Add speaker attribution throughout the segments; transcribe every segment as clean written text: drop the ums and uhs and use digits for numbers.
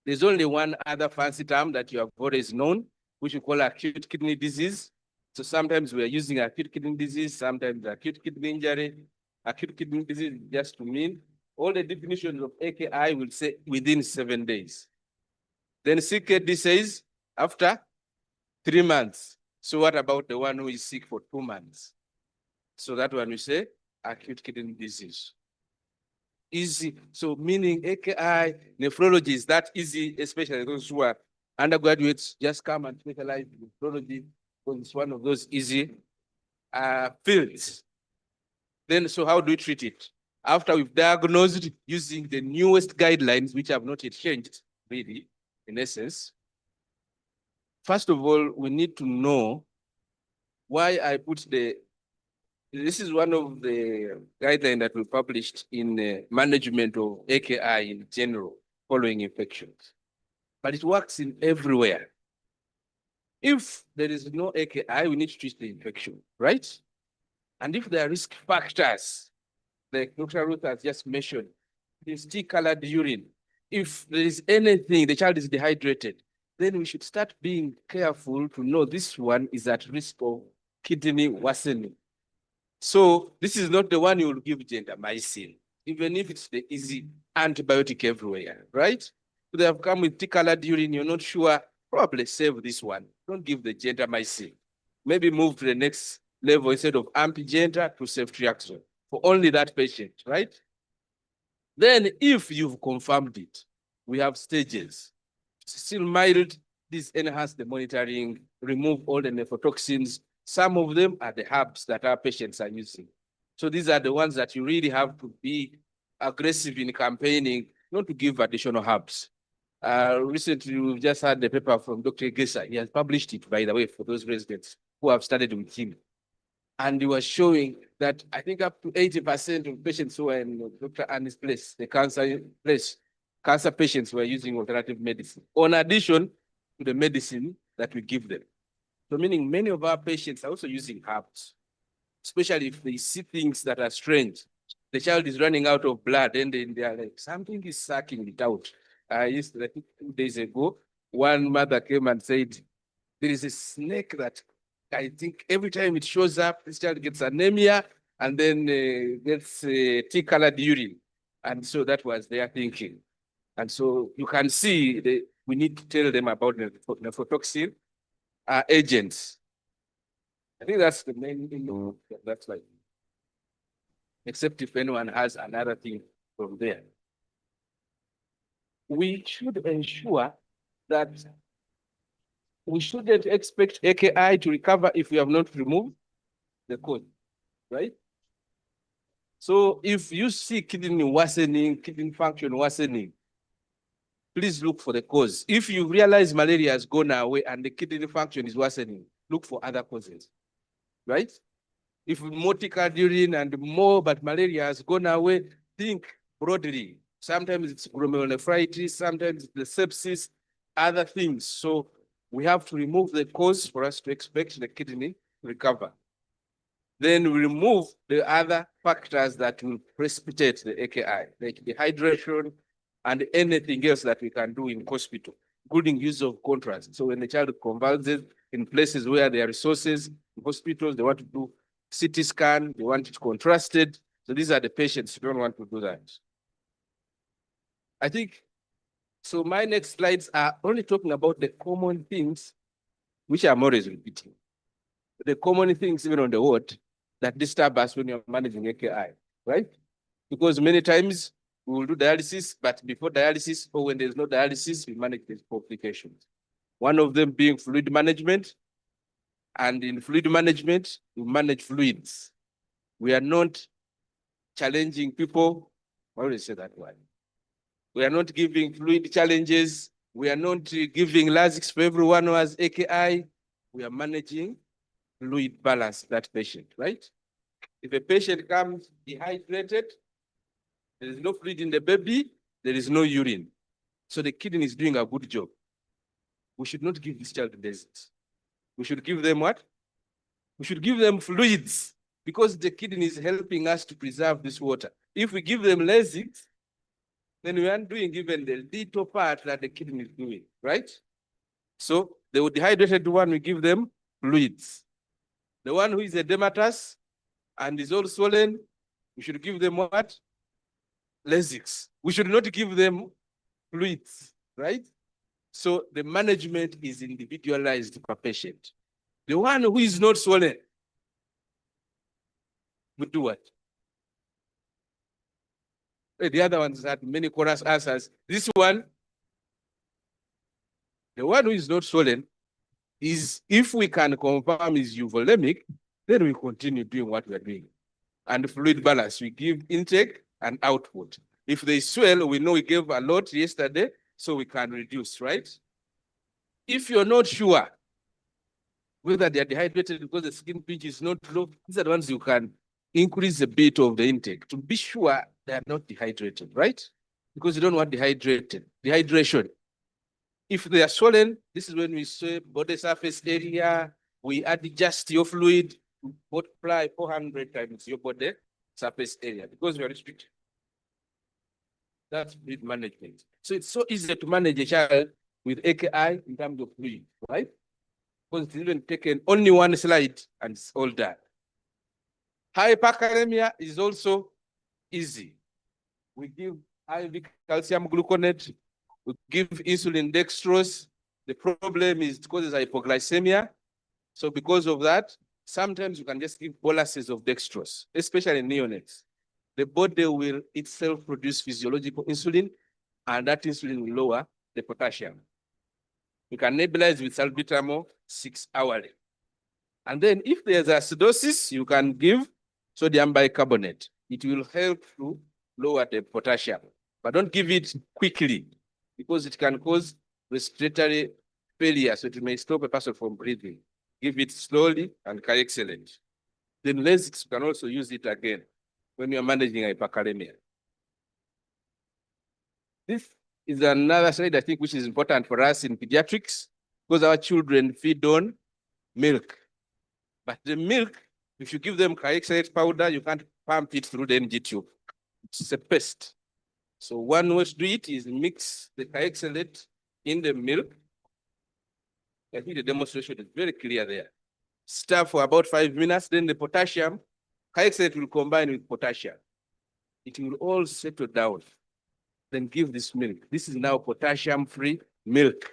Speaker 1: There's only one other fancy term that you have always known, which we call acute kidney disease. So sometimes we are using acute kidney disease, sometimes acute kidney injury. Acute kidney disease just to mean all the definitions of AKI will say within 7 days. Then CKD says after 3 months. So what about the one who is sick for 2 months? So that one we say acute kidney disease. Easy. So meaning AKI nephrology is that easy, especially those who are undergraduates, just come and specialize in nephrology because it's one of those easy fields. Then, so how do we treat it? After we've diagnosed using the newest guidelines, which have not yet changed, really, in essence, first of all, we need to know why I put this is one of the guidelines that we published in the management of AKI in general, following infections. But it works in everywhere. If there is no AKI, we need to treat the infection, right? And if there are risk factors, like Dr. Ruth has just mentioned, this tea-colored urine, if there is anything, the child is dehydrated, then we should start being careful to know this one is at risk of kidney worsening. So this is not the one you will give gentamicin, even if it's the easy antibiotic everywhere, right? So they have come with tea-colored urine, you're not sure, probably save this one. Don't give the gentamicin. Maybe move to the next level instead of ampigenta to ceftriaxone for only that patient, right? Then if you've confirmed it, we have stages. Still mild, this enhance the monitoring, remove all the nephrotoxins. Some of them are the herbs that our patients are using. So these are the ones that you really have to be aggressive in campaigning, not to give additional herbs. Recently, we've just had the paper from Dr. Gesa. He has published it, by the way, for those residents who have studied with him. And he was showing that I think up to 80% of patients who are in Dr. Annie's place, the cancer patients were using alternative medicine, in addition to the medicine that we give them. So meaning many of our patients are also using herbs, especially if they see things that are strange. The child is running out of blood and then they are like, something is sucking it out. I think 2 days ago, one mother came and said, there is a snake that I think every time it shows up, this child gets anemia and then gets tea-colored urine. And so that was their thinking. And so you can see we need to tell them about the nephrotoxin agents. I think that's the main thing. That's like, except if anyone has another thing from there. We should ensure that we shouldn't expect AKI to recover if we have not removed the cause, right? So if you see kidney worsening, kidney function worsening, please look for the cause. If you realize malaria has gone away and the kidney function is worsening, look for other causes, right? If more tea-colored urine and more, but malaria has gone away, think broadly. Sometimes it's glomerulonephritis, sometimes it's the sepsis, other things. So we have to remove the cause for us to expect the kidney to recover. Then we remove the other factors that will precipitate the AKI, like dehydration and anything else that we can do in hospital, including use of contrast. So when the child convulses in places where there are resources, in hospitals, they want to do CT scan, they want it contrasted. So these are the patients who don't want to do that. I think, so my next slides are only talking about the common things, which I'm always repeating. The common things even on the ward that disturb us when you're managing AKI, right? Because many times we will do dialysis, but before dialysis or when there's no dialysis, we manage these complications. One of them being fluid management. And in fluid management, we manage fluids. We are not challenging people. Why would I say that one? We are not giving fluid challenges. We are not giving Lasix for everyone who has AKI. We are managing fluid balance that patient, right? If a patient comes dehydrated, there is no fluid in the baby, there is no urine. So the kidney is doing a good job. We should not give this child desert. We should give them what? We should give them fluids because the kidney is helping us to preserve this water. If we give them Lasix, then we aren't doing even the little part that the kidney is doing, right? So the dehydrated one, we give them fluids. The one who is edematous and is all swollen, we should give them what? Lasix. We should not give them fluids, right? So the management is individualized per patient. The one who is not swollen, we do what? The other ones had many chorus answers. This one, the one who is not swollen, is if we can confirm is euvolemic, then we continue doing what we are doing. And fluid balance, we give intake and output. If they swell, we know we gave a lot yesterday, so we can reduce, right? If you're not sure whether they are dehydrated because the skin pH is not low, these are the ones you can increase a bit of the intake to be sure they are not dehydrated, right? Because you don't want dehydration. If they are swollen, this is when we say body surface area, we add just your fluid, multiply 400 times your body surface area because we are restricted. That's fluid management. So it's so easy to manage a child with AKI in terms of fluid, right? Because it's even taken only one slide and it's all done. Hyperkalemia is also easy. We give IV calcium gluconate, we give insulin dextrose. The problem is it causes hypoglycemia. So because of that, sometimes you can just give boluses of dextrose, especially in neonates. The body will itself produce physiological insulin, and that insulin will lower the potassium. You can nebulize with salbutamol 6 hourly. And then if there's acidosis, you can give sodium bicarbonate. It will help to lower the potassium, but don't give it quickly because it can cause respiratory failure, so it may stop a person from breathing. Give it slowly and excellent. Then Lasix can also use it again when you're managing hyperkalemia. This is another slide I think which is important for us in pediatrics because our children feed on milk. But the milk, if you give them carboxylate powder, you can't pump it through the NG tube. It's a paste. So one way to do it is mix the carboxylate in the milk. I think the demonstration is very clear there. Stir for about 5 minutes, then the potassium, carboxylate will combine with potassium. It will all settle down. Then give this milk. This is now potassium-free milk.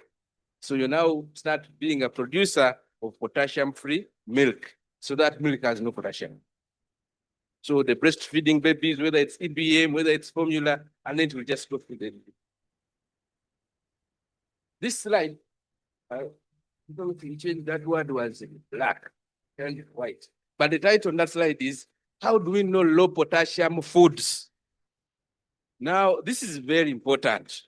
Speaker 1: So you now start being a producer of potassium-free milk. So that milk has no potassium. So the breastfeeding babies, whether it's EBM, whether it's formula, and then it will just go through the. This slide, that word was black and white. But the title on that slide is, how do we know low potassium foods? Now, this is very important.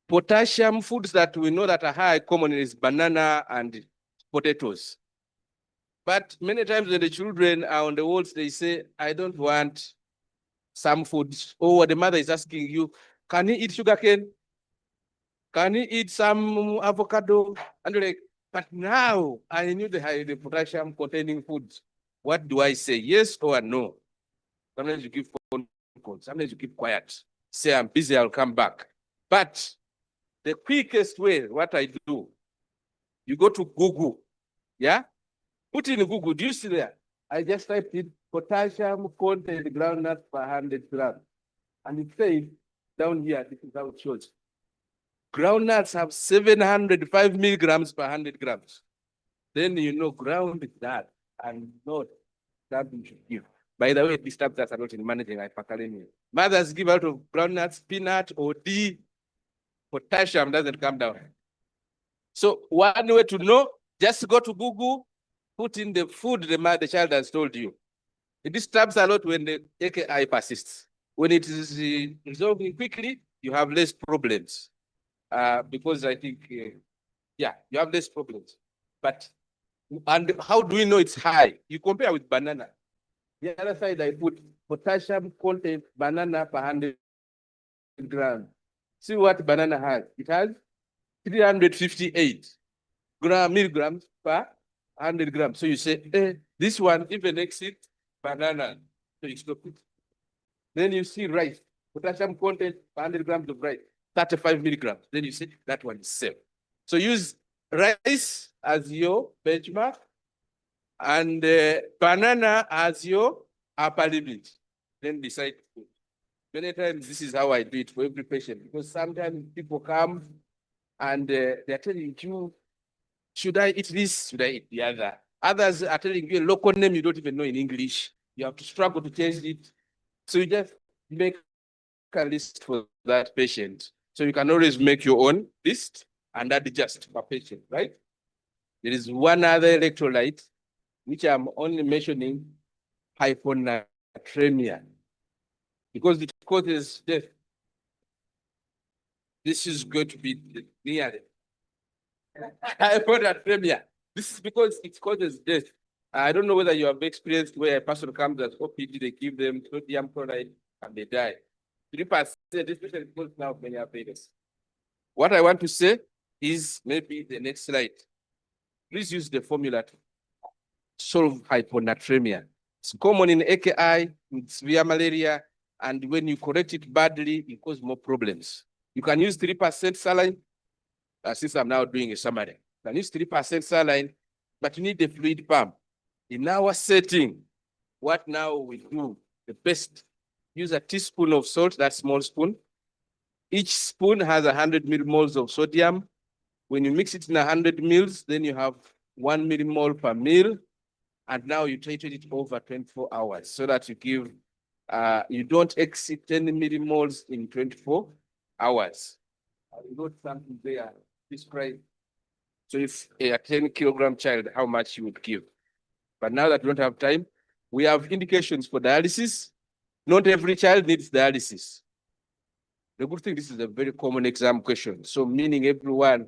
Speaker 1: Potassium foods that we know that are high common is banana and potatoes. But many times when the children are on the wards, they say, I don't want some foods. Or the mother is asking you, can you eat sugarcane? Can you eat some avocado? And you're like, but now I knew the potassium containing foods. What do I say? Yes or no? Sometimes you give phone calls. Sometimes you keep quiet. Say, I'm busy, I'll come back. But the quickest way, what I do, you go to Google, yeah? Put in Google, do you see there? I just typed in potassium content groundnut per 100 grams. And it says down here, this is how it shows. Groundnuts have 705 milligrams per 100 grams. Then you know ground is that and not that we should give. By the way, these tablets are not in managing hyperkalemia. Mothers give out of groundnuts, peanut, or D. Potassium doesn't come down. So one way to know, just go to Google, put in the food the child has told you. It disturbs a lot when the AKI persists. When it is resolving quickly, you have less problems. Because I think, yeah, you have less problems. But, and how do we know it's high? You compare with banana. The other side, I put potassium content banana per 100 grams. See what banana has. It has 358 milligrams per 100 grams. So you say, this one even exceeds banana. So you stop it. Then you see rice, potassium content, 100 grams of rice, 35 milligrams. Then you say that one is safe. So use rice as your benchmark and banana as your upper limit. Then decide. Many times this is how I do it for every patient, because sometimes people come and they're telling you, should I eat this? Should I eat the other? Others are telling you a local name you don't even know in English. You have to struggle to change it. So you just make a list for that patient. So you can always make your own list and adjust per patient, right? There is one other electrolyte, which I'm only mentioning, hyponatremia, because it causes death. This is going to be near it. Hyponatremia. This is because it causes death. I don't know whether you have experienced where a person comes as OPD, they give them sodium chloride and they die. 3%, especially because now many are failures. What I want to say is maybe the next slide. Please use the formula to solve hyponatremia. It's common in AKI, in severe malaria, and when you correct it badly, it causes more problems. You can use 3% saline. Since I'm now doing a summary, you can use 3% saline, but you need the fluid pump. In our setting, what now we do, the best, use a teaspoon of salt, that small spoon. Each spoon has 100 millimoles of sodium. When you mix it in 100 mils, then you have 1 millimole per mil. And now you titrate it over 24 hours so that you give, you don't exceed 10 millimoles in 24 hours. I got something there described. So if a 10-kilogram child, how much you would give. But now that we don't have time, we have indications for dialysis. Not every child needs dialysis. The good thing, this is a very common exam question. So meaning everyone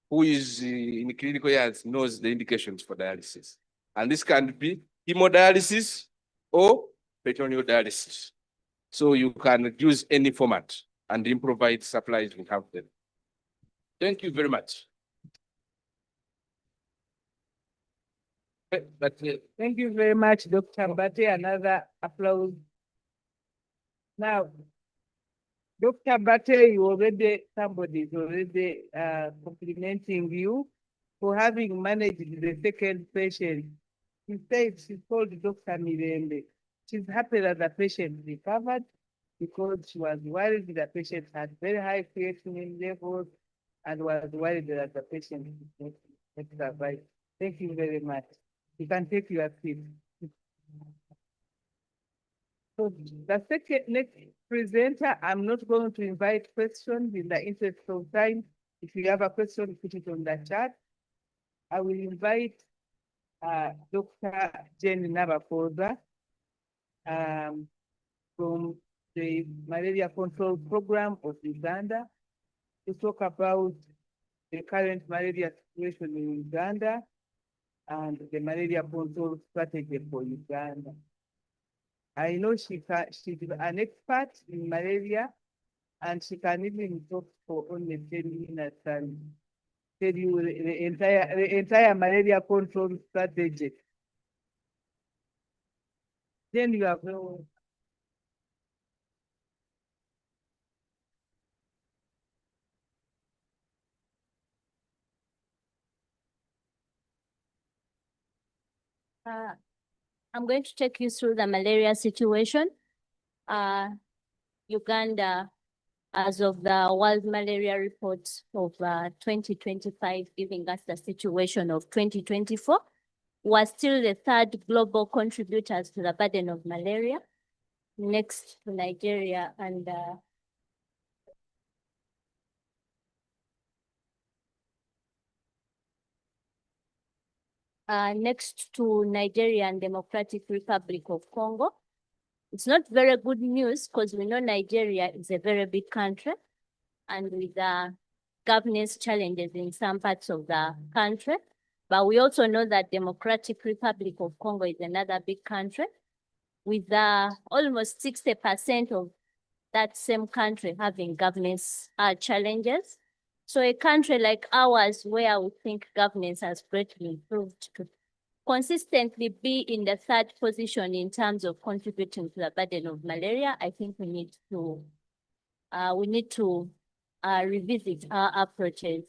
Speaker 1: who is in clinical years knows the indications for dialysis. And this can be hemodialysis or peritoneal dialysis. So you can use any format and improvise supplies we have them. Thank you very much.
Speaker 2: Thank you very much, Dr. Bate. Another applause. Now, Dr. Bate, somebody is already complimenting you for having managed the second patient. She said she told Dr. Mirembe she's happy that the patient recovered because she was worried the patient had very high creatinine levels and was worried that the patient would not survive. Thank you very much. You can take your seat. So the next presenter, I'm not going to invite questions in the interest of time. If you have a question, put it on the chat. I will invite Dr. Jane Nabakoza from the Malaria Control Program of Uganda to talk about the current malaria situation in Uganda and the malaria control strategy for Uganda. I know she's an expert in malaria, and she can even talk for only 10 minutes and tell you the entire malaria control strategy. Then you have
Speaker 3: I'm going to take you through the malaria situation. Uganda, as of the World Malaria Report of 2025, giving us the situation of 2024, was still the third global contributor to the burden of malaria, next to Nigeria and next to Nigeria and Democratic Republic of Congo. It's not very good news because we know Nigeria is a very big country and with governance challenges in some parts of the country. But we also know that Democratic Republic of Congo is another big country with almost 60% of that same country having governance challenges. So a country like ours, where we think governance has greatly improved to consistently be in the third position in terms of contributing to the burden of malaria, I think we need to revisit our approaches.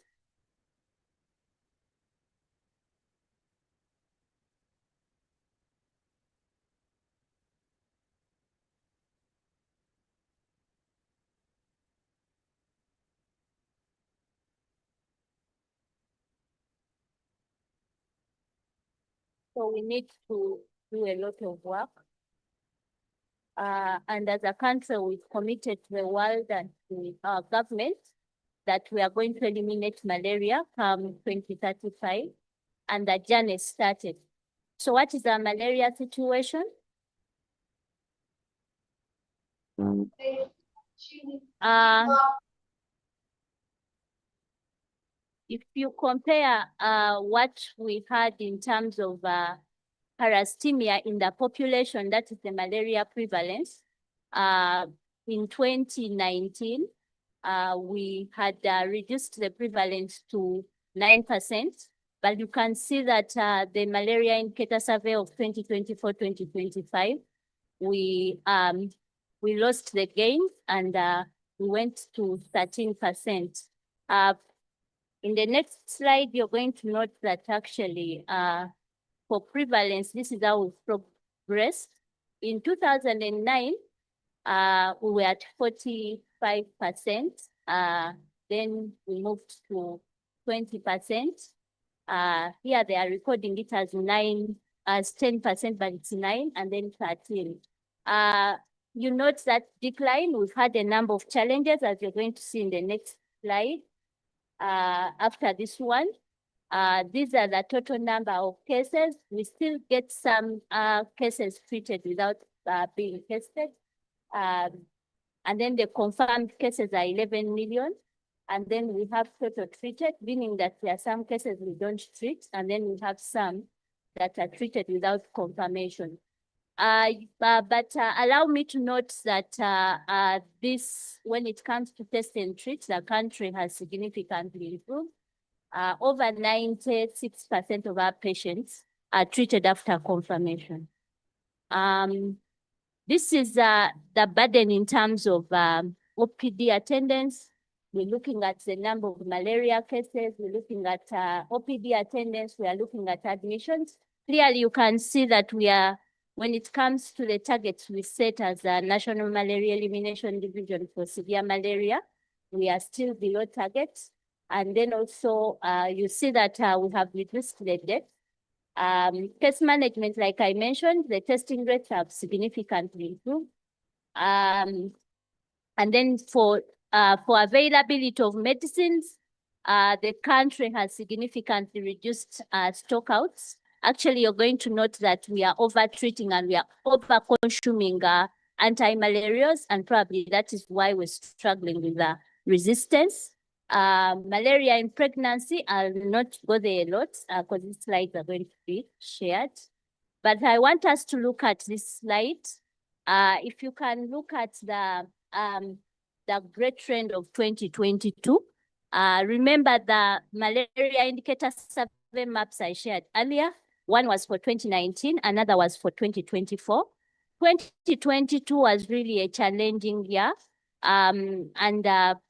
Speaker 3: So we need to do a lot of work. And as a country, we've committed to the world and to our government that we are going to eliminate malaria come 2035, and the journey started. So what is our malaria situation? If you compare what we had in terms of parastemia in the population, that is the malaria prevalence, in 2019, we had reduced the prevalence to 9%, but you can see that the malaria indicator survey of 2024-2025, we lost the gain and we went to 13%. In the next slide, you're going to note that actually for prevalence, this is how we progressed. In 2009, we were at 45%. Then we moved to 20%. Here they are recording it as 10%, but it's 9, and then 13. You note that decline, we've had a number of challenges, as you're going to see in the next slide. After this one, these are the total number of cases. We still get some cases treated without being tested. And then the confirmed cases are 11 million. And then we have total treated, meaning that there are some cases we don't treat, and then we have some that are treated without confirmation. But allow me to note that this, when it comes to test and treat, the country has significantly improved. Over 96% of our patients are treated after confirmation. This is the burden in terms of OPD attendance. We're looking at the number of malaria cases. We're looking at OPD attendance. We are looking at admissions. Clearly, you can see that we are, when it comes to the targets we set as a National Malaria Elimination Division for severe malaria, we are still below targets. And then also, you see that we have reduced the death. Case management, like I mentioned, the testing rates have significantly improved. And then for availability of medicines, the country has significantly reduced stockouts. Actually, you're going to note that we are over-treating and we are over-consuming anti-malarials, and probably that is why we're struggling with the resistance. Malaria in pregnancy, I'll not go there a lot because these slides are going to be shared. But I want us to look at this slide. If you can look at the great trend of 2022. Remember the malaria indicator survey maps I shared earlier. One was for 2019, another was for 2024. 2022 was really a challenging year.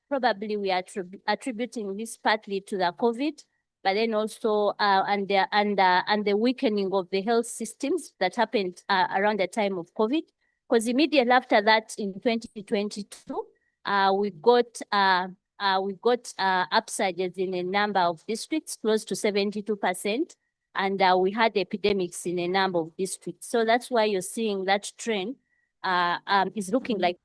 Speaker 3: Probably we are attributing this partly to the COVID, but then also and the weakening of the health systems that happened around the time of COVID. Because immediately after that, in 2022, we got upsurges in a number of districts, close to 72%, and we had epidemics in a number of districts. So that's why you're seeing that trend is looking like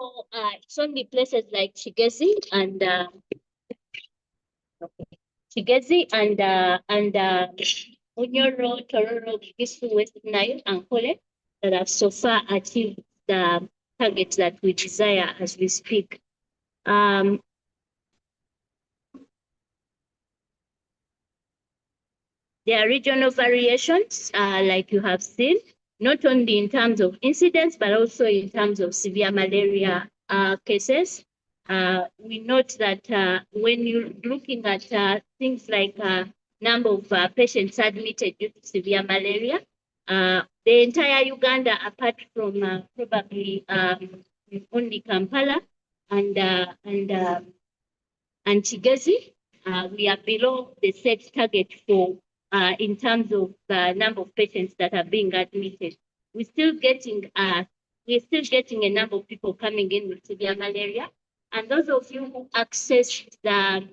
Speaker 3: So it's only places like Chigezi and Unyoro, Tororo, Gisu, West Nile, and Hole that have so far achieved the targets that we desire as we speak. There are regional variations, like you have seen, not only in terms of incidence, but also in terms of severe malaria cases. We note that when you're looking at things like number of patients admitted due to severe malaria, the entire Uganda, apart from probably only Kampala and Chigezi, we are below the set target for in terms of the number of patients that are being admitted. We're still getting a number of people coming in with severe malaria. And those of you who accessed the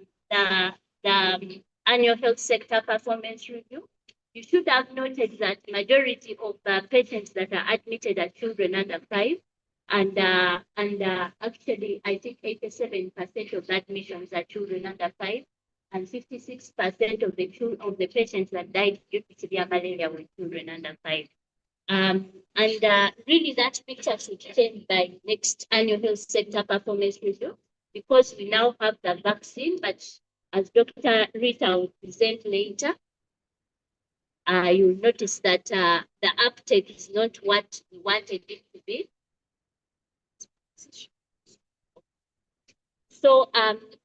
Speaker 3: annual health sector performance review, you should have noted that majority of the patients that are admitted are children under 5. And actually, I think 87% of the admissions are children under 5, and 56% of the patients that died due to severe malaria were children under 5. Really, that picture should change by next annual health sector performance review, because we now have the vaccine. But as Dr. Rita will present later, you'll notice that the uptake is not what we wanted it to be. So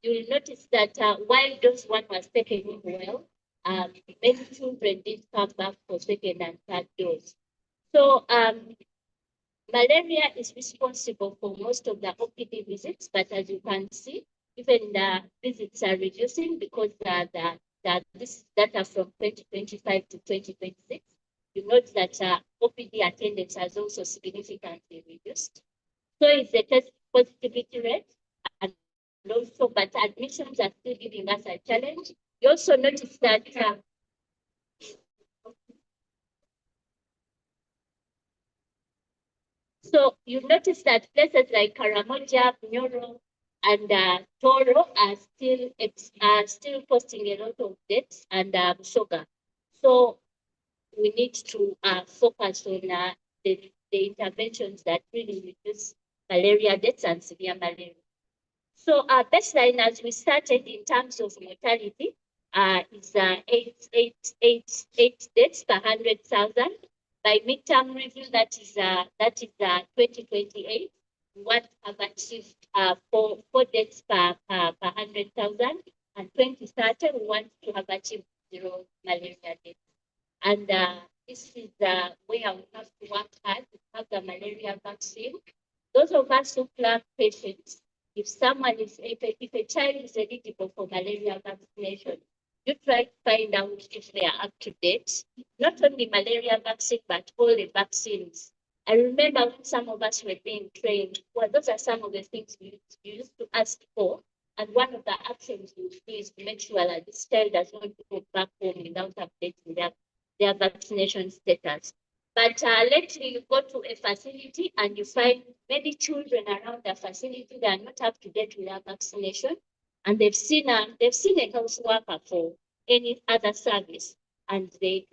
Speaker 3: you'll notice that while dose 1 was taken well, many children did come back for second and third dose. So malaria is responsible for most of the OPD visits, but as you can see, even the visits are reducing because this data from 2025 to 2026. You note that OPD attendance has also significantly reduced. So is the test positivity rate, and also, but admissions are still giving us a challenge. You also notice that so you notice that places like Karamoja, Nyoro, and Toro are still posting a lot of deaths, and Soga. So we need to focus on the interventions that really reduce malaria deaths and severe malaria. So our baseline, as we started in terms of mortality, is 8 deaths per 100,000. By midterm review, that is 2028. We want to have achieved 4 deaths per 100,000, and 2030 we want to have achieved 0 malaria deaths. And this is where we have to work hard to have the malaria vaccine. Those of us who plan patients, if a child is eligible for malaria vaccination, you try to find out if they are up to date, not only malaria vaccine, but all the vaccines. I remember when some of us were being trained, well, those are some of the things we used to ask for. And one of the actions we do is to make sure that this child does not go back home without updating their vaccination status. But lately you go to a facility and you find many children around the facility, they are not up to date with their vaccination, and they've seen a health worker for any other service, and the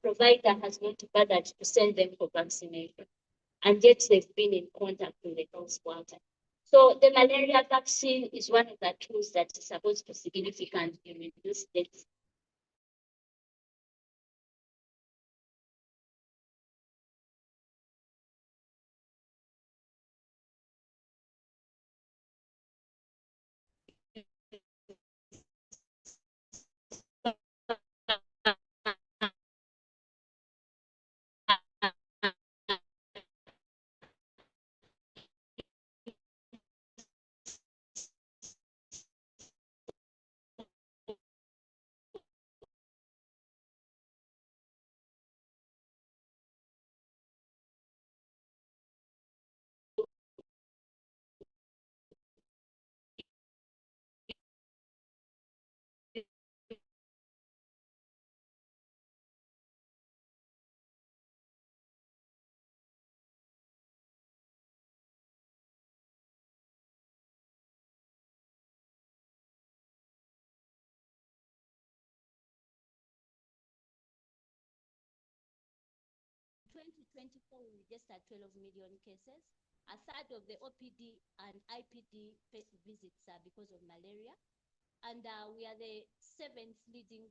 Speaker 3: provider has not bothered to send them for vaccination, and yet they've been in contact with the health worker. So the malaria vaccine is one of the tools that is supposed to significantly reduce deaths. 2024, we registered 12 million cases. A third of the OPD and IPD visits are because of malaria. And we are the 7th leading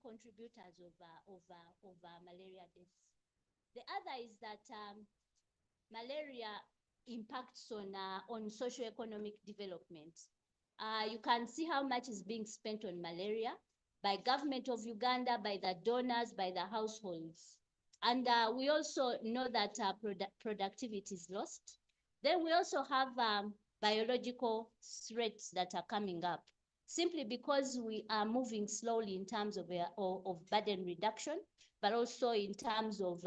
Speaker 3: contributors of malaria deaths. The other is that malaria impacts on socio-economic development. You can see how much is being spent on malaria by government of Uganda, by the donors, by the households. And we also know that productivity is lost. Then we also have biological threats that are coming up, simply because we are moving slowly in terms of burden reduction, but also in terms of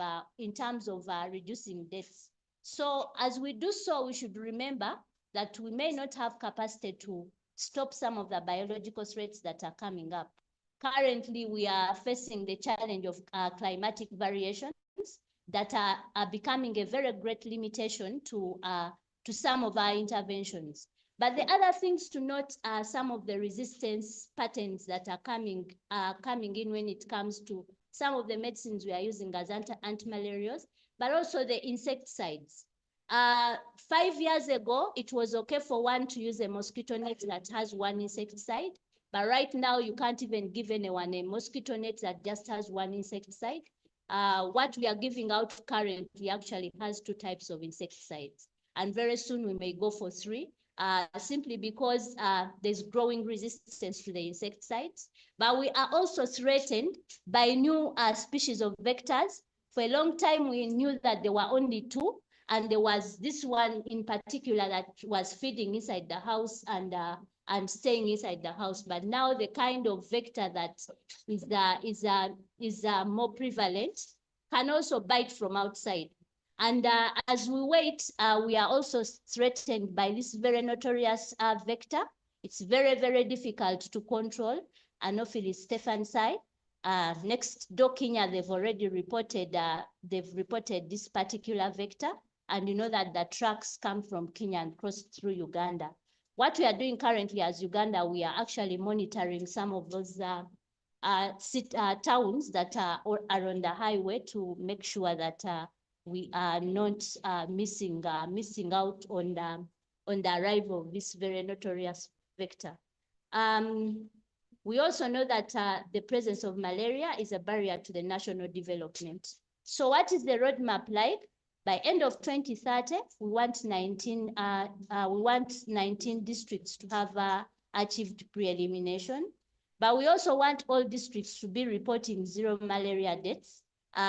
Speaker 3: reducing deaths. So as we do so, we should remember that we may not have capacity to stop some of the biological threats that are coming up. Currently, we are facing the challenge of climatic variations that are becoming a very great limitation to some of our interventions. But the other things to note are some of the resistance patterns that are coming in when it comes to some of the medicines we are using as antimalarials, but also the insecticides. 5 years ago, it was okay for one to use a mosquito net that has one insecticide. But right now, you can't even give anyone a mosquito net that just has one insecticide. What we are giving out currently actually has 2 types of insecticides. And very soon we may go for 3, simply because there's growing resistance to the insecticides. But we are also threatened by new species of vectors. For a long time, we knew that there were only 2. And there was this one in particular that was feeding inside the house and staying inside the house. But now the kind of vector that is more prevalent can also bite from outside. And as we wait, we are also threatened by this very notorious vector. It's very, very difficult to control. Anopheles stephensii. Next door Kenya, they've already reported this particular vector. And you know that the trucks come from Kenya and cross through Uganda. What we are doing currently as Uganda, we are actually monitoring some of those towns that are on the highway to make sure that we are not missing out on the arrival of this very notorious vector. We also know that the presence of malaria is a barrier to the national development. So what is the roadmap like? By end of 2030, we want 19 districts to have achieved pre-elimination. But we also want all districts to be reporting 0 malaria deaths.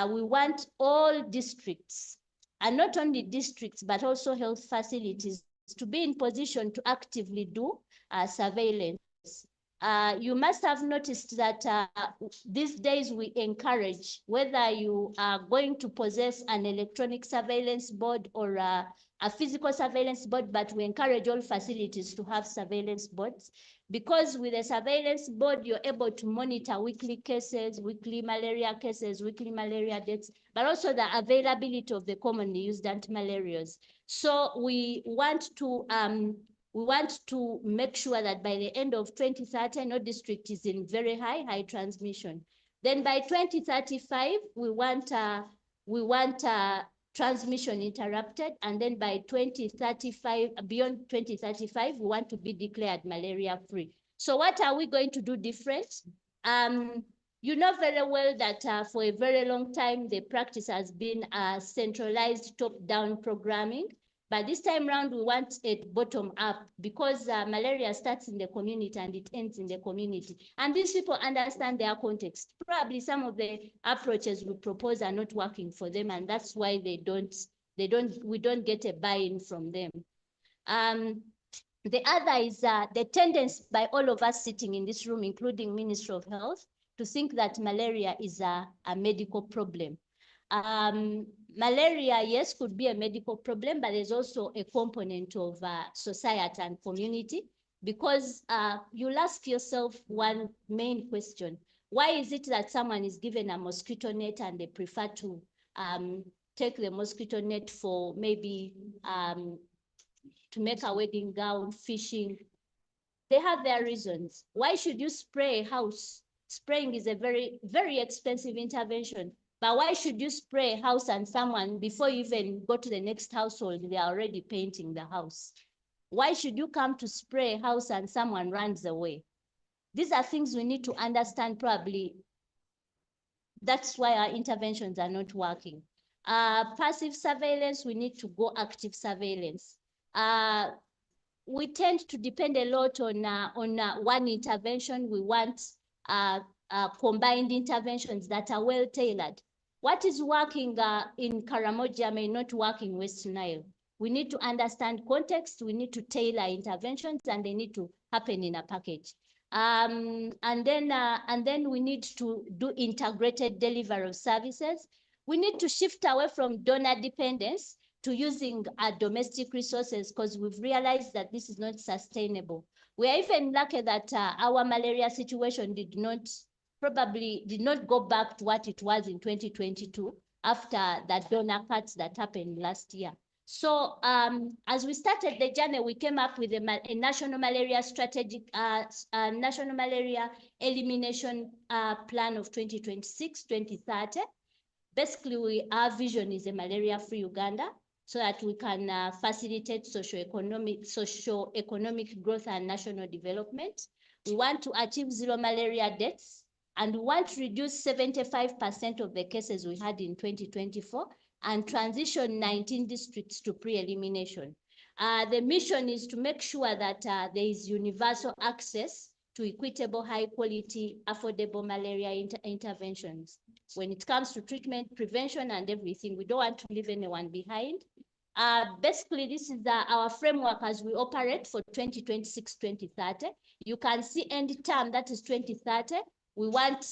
Speaker 3: We want all districts, and not only districts, but also health facilities, to be in position to actively do surveillance. You must have noticed that these days we encourage, whether you are going to possess an electronic surveillance board or a physical surveillance board, but we encourage all facilities to have surveillance boards, because with a surveillance board, you're able to monitor weekly cases, weekly malaria cases, weekly malaria deaths, but also the availability of the commonly used antimalarials. So we want to make sure that by the end of 2030, no district is in very high transmission. Then by 2035, we want transmission interrupted, and then by 2035, beyond 2035, we want to be declared malaria free. So what are we going to do different? You know very well that for a very long time, the practice has been centralized top-down programming. But this time around, we want it bottom up, because malaria starts in the community and it ends in the community. And these people understand their context. Probably some of the approaches we propose are not working for them, and that's why we don't get a buy-in from them. The other is the tendency by all of us sitting in this room, including Ministry of Health, to think that malaria is a medical problem. Malaria, yes, could be a medical problem, but there's also a component of society and community, because you'll ask yourself one main question. Why is it that someone is given a mosquito net and they prefer to take the mosquito net for maybe to make a wedding gown, fishing? They have their reasons. Why should you spray a house? Spraying is a very, very expensive intervention. But why should you spray a house and someone, before you even go to the next household, they are already painting the house? Why should you come to spray a house and someone runs away? These are things we need to understand probably. That's why our interventions are not working. Passive surveillance, we need to go active surveillance. We tend to depend a lot on one intervention. We want combined interventions that are well tailored. What is working in Karamoja may not work in West Nile. We need to understand context. We need to tailor interventions, and they need to happen in a package. And then we need to do integrated delivery of services. We need to shift away from donor dependence to using domestic resources, because we've realized that this is not sustainable. We are even lucky that our malaria situation probably did not go back to what it was in 2022 after the donor cuts that happened last year. So as we started the journey, we came up with a national malaria strategic, national malaria elimination plan of 2026-2030. Basically, our vision is a malaria-free Uganda, so that we can facilitate socio-economic growth and national development. We want to achieve zero malaria deaths, and we want to reduce 75% of the cases we had in 2024 and transition 19 districts to pre-elimination. The mission is to make sure that there is universal access to equitable, high-quality, affordable malaria interventions. When it comes to treatment, prevention, and everything, we don't want to leave anyone behind. Basically, this is our framework as we operate for 2026-2030. You can see end term, that is 2030. We want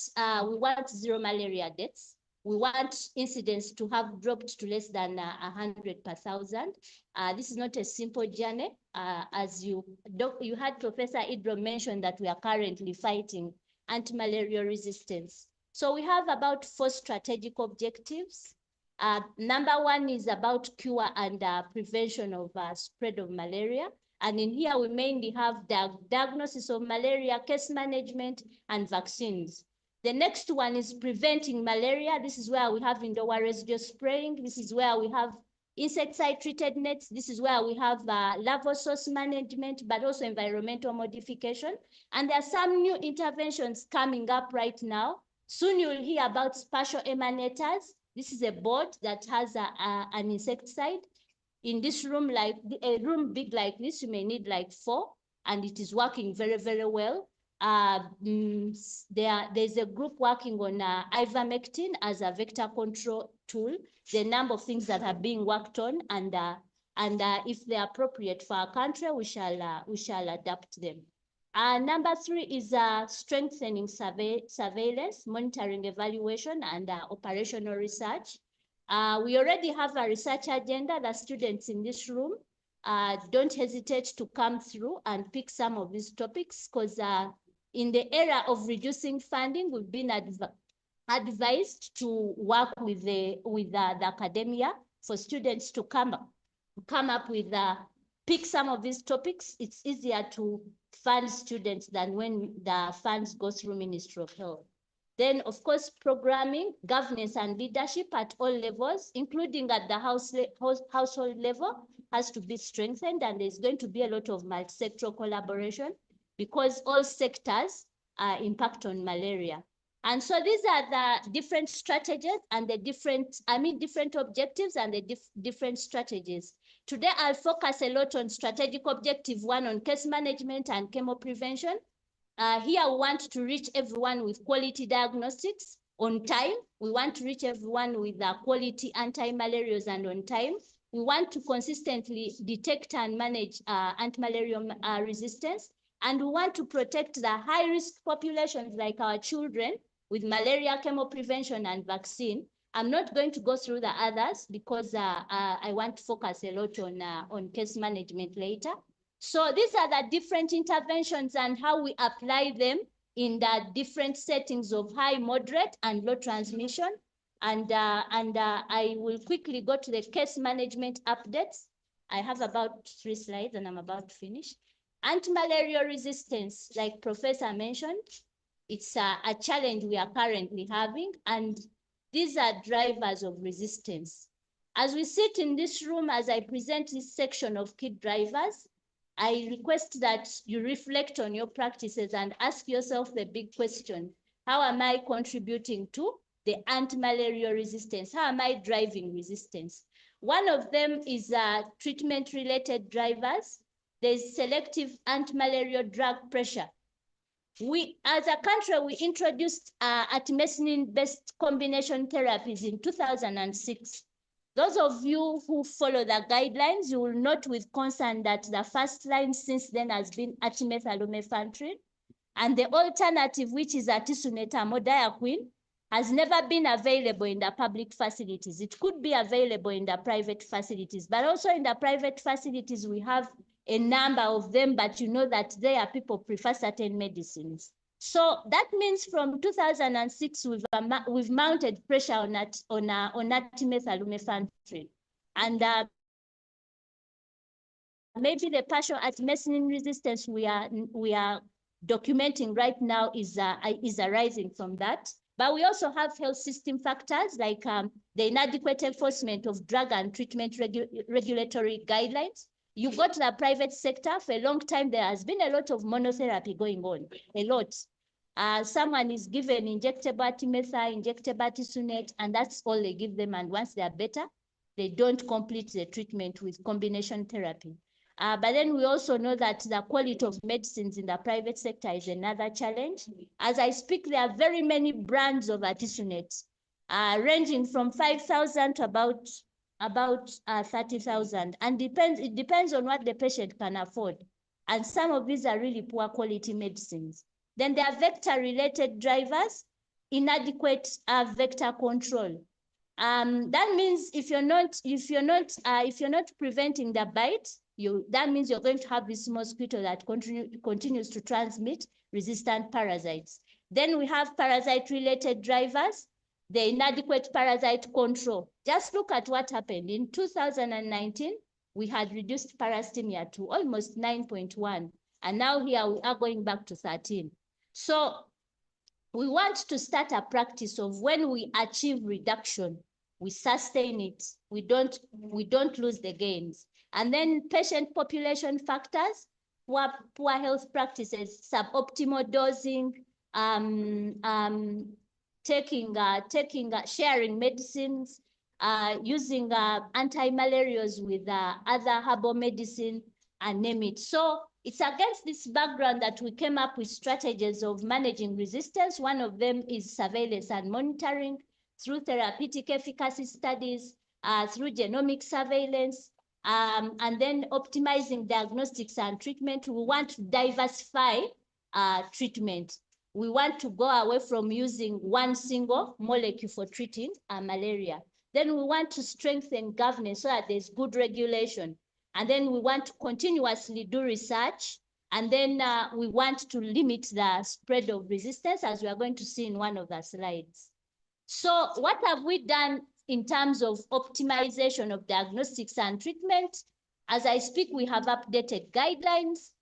Speaker 3: zero malaria deaths. We want incidents to have dropped to less than 100 per thousand. This is not a simple journey. As you had Professor Idro mention that we are currently fighting anti-malaria resistance. So we have about 4 strategic objectives. Number 1 is about cure and prevention of spread of malaria. And in here, we mainly have diagnosis of malaria, case management, and vaccines. The next one is preventing malaria. This is where we have indoor residual spraying. This is where we have insecticide-treated nets. This is where we have larval source management, but also environmental modification. And there are some new interventions coming up right now. Soon you'll hear about spatial emanators. This is a board that has an insecticide. In this room, like a room big like this, you may need like 4, and it is working very, very well. There's a group working on ivermectin as a vector control tool. The number of things that are being worked on, and if they're appropriate for our country, we shall adapt them. Number 3 is strengthening surveillance, monitoring, evaluation, and operational research. We already have a research agenda. The students in this room, don't hesitate to come through and pick some of these topics, because in the era of reducing funding, we've been advised to work with the academia for students to come up with pick some of these topics. It's easier to fund students than when the funds go through Ministry of Health. Then, of course, programming, governance, and leadership at all levels, including at the household level, has to be strengthened, and there's going to be a lot of multi-sectoral collaboration because all sectors impact on malaria. And so these are the different strategies and the different objectives and the different strategies. Today, I'll focus a lot on strategic objective 1 on case management and chemo prevention. Here, we want to reach everyone with quality diagnostics on time. We want to reach everyone with quality anti-malarials and on time. We want to consistently detect and manage anti-malarial resistance. And we want to protect the high-risk populations like our children with malaria, chemo prevention, and vaccine. I'm not going to go through the others because I want to focus a lot on case management later. So these are the different interventions and how we apply them in the different settings of high, moderate, and low transmission. And I will quickly go to the case management updates. I have about 3 slides and I'm about to finish. Anti-malarial resistance, like Professor mentioned, it's a challenge we are currently having. And these are drivers of resistance. As we sit in this room, as I present this section of key drivers, I request that you reflect on your practices and ask yourself the big question: how am I contributing to the anti-malarial resistance? How am I driving resistance? One of them is treatment-related drivers. There's selective anti-malarial drug pressure. We, as a country, we introduced artemisinin-based combination therapies in 2006. Those of you who follow the guidelines, you will note with concern that the first line since then has been artemether-lumefantrine, and the alternative, which is artesunate-amodiaquine, has never been available in the public facilities. It could be available in the private facilities, but also in the private facilities, we have a number of them, but you know that there people prefer certain medicines. So that means from 2006, we've mounted pressure on artemether-lumefantrine. And maybe the partial artemisinin resistance we are documenting right now is arising from that. But we also have health system factors like the inadequate enforcement of drug and treatment regulatory guidelines. You go to the private sector, for a long time, there has been a lot of monotherapy going on, a lot. Someone is given injectable artemether, injectable artesunate, and that's all they give them. And once they are better, they don't complete the treatment with combination therapy. But then we also know that the quality of medicines in the private sector is another challenge. As I speak, there are very many brands of artesunate, ranging from 5,000 to about 30,000, and it depends on what the patient can afford. And some of these are really poor quality medicines. Then there are vector-related drivers, inadequate vector control. That means if you're not preventing the bite, that means you're going to have this mosquito that continues to transmit resistant parasites. Then we have parasite-related drivers, the inadequate parasite control. Just look at what happened. In 2019, we had reduced parastemia to almost 9.1, and now here we are going back to 13. So we want to start a practice of when we achieve reduction, we sustain it. We don't lose the gains. And then patient population factors, poor health practices, suboptimal dosing, sharing medicines, using anti-malarials with other herbal medicine, and name it. So it's against this background that we came up with strategies of managing resistance. One of them is surveillance and monitoring through therapeutic efficacy studies, through genomic surveillance, and then optimizing diagnostics and treatment. We want to diversify treatment. We want to go away from using one single molecule for treating malaria. Then we want to strengthen governance so that there's good regulation. And then we want to continuously do research. And then we want to limit the spread of resistance, as we are going to see in one of the slides. So what have we done in terms of optimization of diagnostics and treatment? As I speak, we have updated guidelines.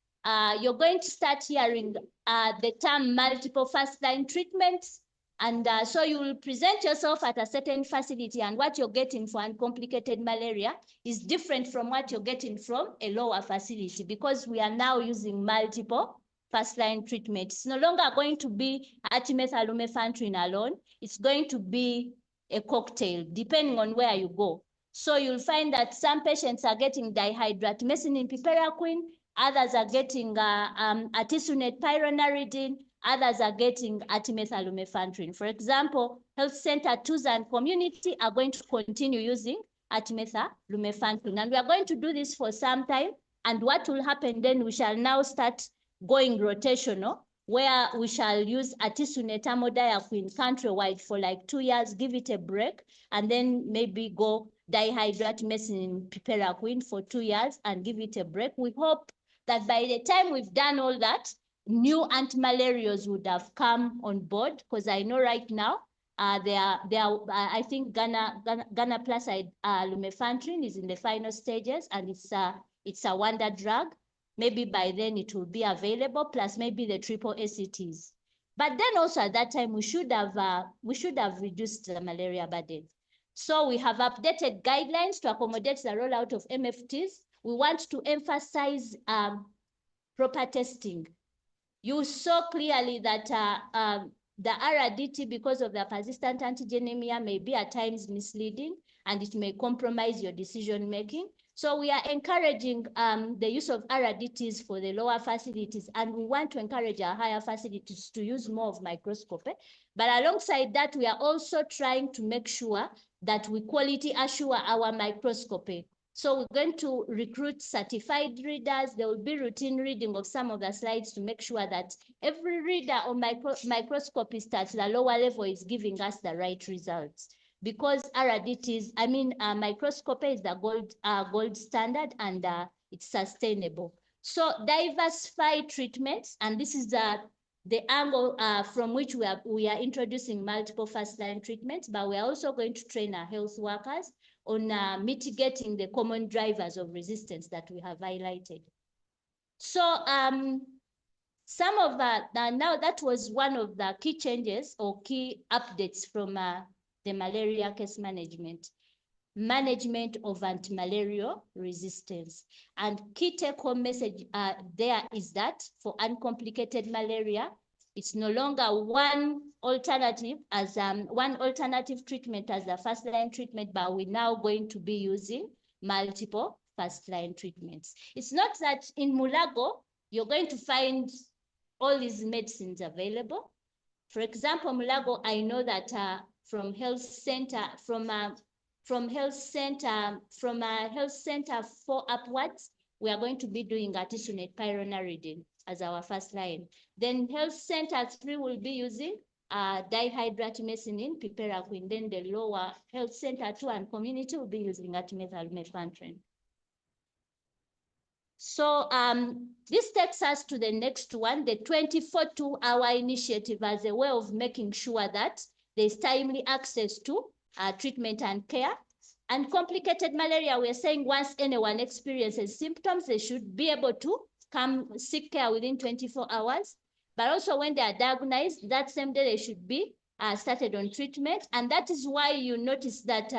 Speaker 3: You're going to start hearing the term multiple first-line treatments. And so you will present yourself at a certain facility, and what you're getting for uncomplicated malaria is different from what you're getting from a lower facility, because we are now using multiple first-line treatment. It's no longer going to be artemether-lumefantrine alone. It's going to be a cocktail, depending on where you go. So you'll find that some patients are getting dihydroartemisinin piperacin, others are getting artesunate pyronaridine, others are getting artemether-lumefantrine. For example, health center, TUS, and community are going to continue using artemether-lumefantrine. And we are going to do this for some time. And what will happen then, we shall now start going rotational, where we shall use artesunate-amodiaquine countrywide for like 2 years, give it a break, and then maybe go dihydroartemisinin piperacin for 2 years and give it a break. We hope that by the time we've done all that, new antimalarials would have come on board, because I know right now I think Ghana plus lumefantrine is in the final stages, and it's a wonder drug. Maybe by then it will be available, plus maybe the triple ACTs. But then also at that time, we should have reduced the malaria burden. So we have updated guidelines to accommodate the rollout of MFTs. We want to emphasize proper testing. You saw clearly that the RDT, because of the persistent antigenemia, may be at times misleading, and it may compromise your decision making. So we are encouraging the use of RDTs for the lower facilities, and we want to encourage our higher facilities to use more of microscopy. But alongside that, we are also trying to make sure that we quality assure our microscopy. So we're going to recruit certified readers. There will be routine reading of some of the slides to make sure that every reader or microscopist at the lower level is giving us the right results. Because RDTs, microscopy is the gold standard, and it's sustainable. So diversify treatments, and this is the angle from which we are introducing multiple first-line treatments, but we are also going to train our health workers on mitigating the common drivers of resistance that we have highlighted. So some of now that was one of the key changes or key updates from the malaria case management of antimalarial resistance. And key take-home message there is that for uncomplicated malaria, it's no longer one alternative treatment as the first-line treatment, but we're now going to be using multiple first-line treatments. It's not that in Mulago, you're going to find all these medicines available. For example, Mulago, I know that from a health center 4 upwards, we are going to be doing artesunate pyronaridine as our first line. Then health center 3 will be using dihydroartemisinin, piperaquine. Then the lower health center 2 and community will be using artemether-lumefantrine. So this takes us to the next one, the 24-hour initiative, as a way of making sure that there's timely access to treatment and care. And complicated malaria, we're saying once anyone experiences symptoms, they should be able to come seek care within 24 hours. But also when they are diagnosed, that same day they should be started on treatment. And that is why you notice that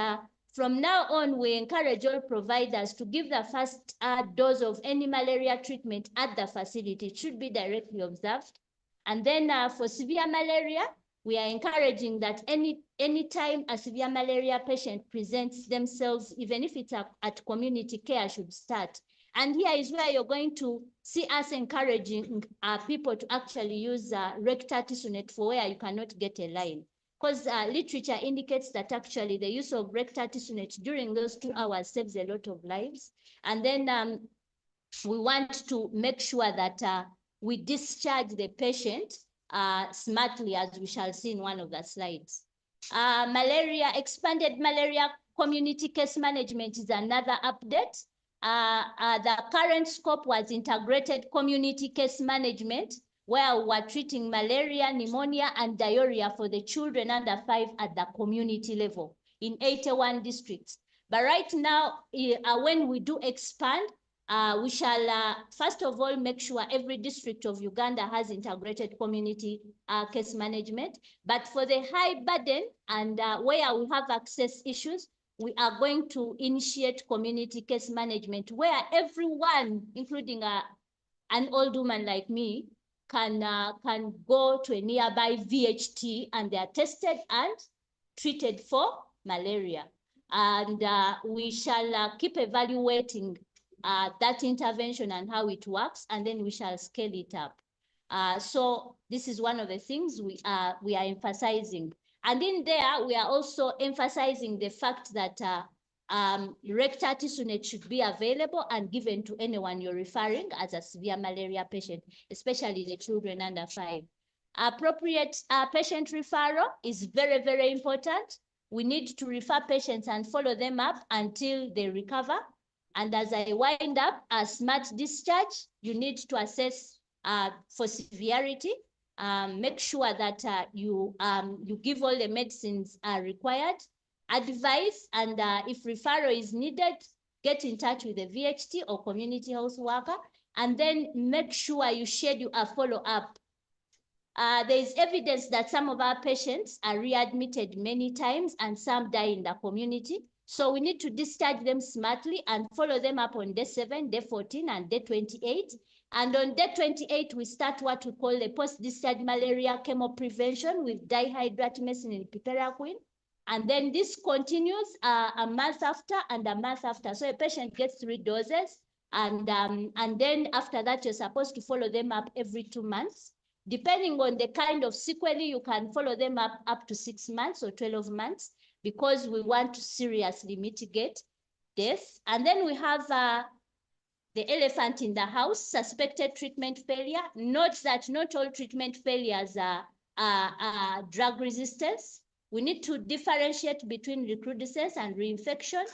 Speaker 3: from now on, we encourage all providers to give the first dose of any malaria treatment at the facility. It should be directly observed. And then for severe malaria, we are encouraging that anytime a severe malaria patient presents themselves, even if it's at community care, should start. And here is where you're going to see us encouraging people to actually use rectal artesunate for where you cannot get a line. Because literature indicates that actually the use of rectal artesunate during those 2 hours saves a lot of lives. And then we want to make sure that we discharge the patient smartly, as we shall see in one of the slides. Expanded malaria community case management is another update. The current scope was integrated community case management, where we were treating malaria, pneumonia, and diarrhea for the children under 5 at the community level in 81 districts. But right now, when we do expand, we shall first of all make sure every district of Uganda has integrated community case management. But for the high burden and where we have access issues, we are going to initiate community case management, where everyone, including an old woman like me, can go to a nearby VHT and they are tested and treated for malaria. And we shall keep evaluating that intervention and how it works, and then we shall scale it up. So this is one of the things we are emphasizing. And in there, we are also emphasizing the fact that rectal artesunate should be available and given to anyone you're referring as a severe malaria patient, especially the children under 5. Appropriate patient referral is very, very important. We need to refer patients and follow them up until they recover. And as I wind up, a smart discharge, you need to assess for severity. Make sure that you give all the medicines required, advise, and if referral is needed, get in touch with the VHT or community health worker, and then make sure you schedule a follow-up There is evidence that some of our patients are readmitted many times and some die in the community. So we need to discharge them smartly and follow them up on day 7, day 14, and day 28. And on day 28, we start what we call the post-discharge malaria chemo prevention with dihydroartemisinin and piperacin. And then this continues a month after and a month after. So a patient gets 3 doses. And then after that, you're supposed to follow them up every 2 months. Depending on the kind of sequelae, you can follow them up to 6 months or 12 months because we want to seriously mitigate death. And then we have the elephant in the house, suspected treatment failure. Note that not all treatment failures are drug resistance. We need to differentiate between recrudescence and reinfection.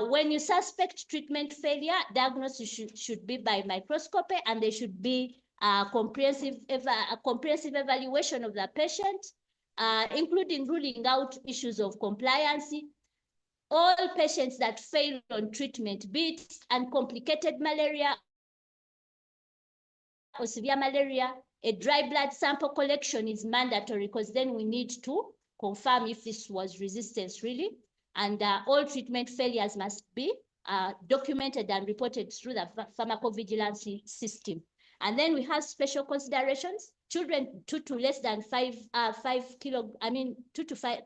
Speaker 3: When you suspect treatment failure, diagnosis should be by microscopy, and there should be a comprehensive evaluation of the patient, including ruling out issues of compliance. All patients that fail on treatment, be it uncomplicated malaria or severe malaria, a dry blood sample collection is mandatory because then we need to confirm if this was resistance really. And all treatment failures must be documented and reported through the pharmacovigilance system. And then we have special considerations. Children 2 to less than 5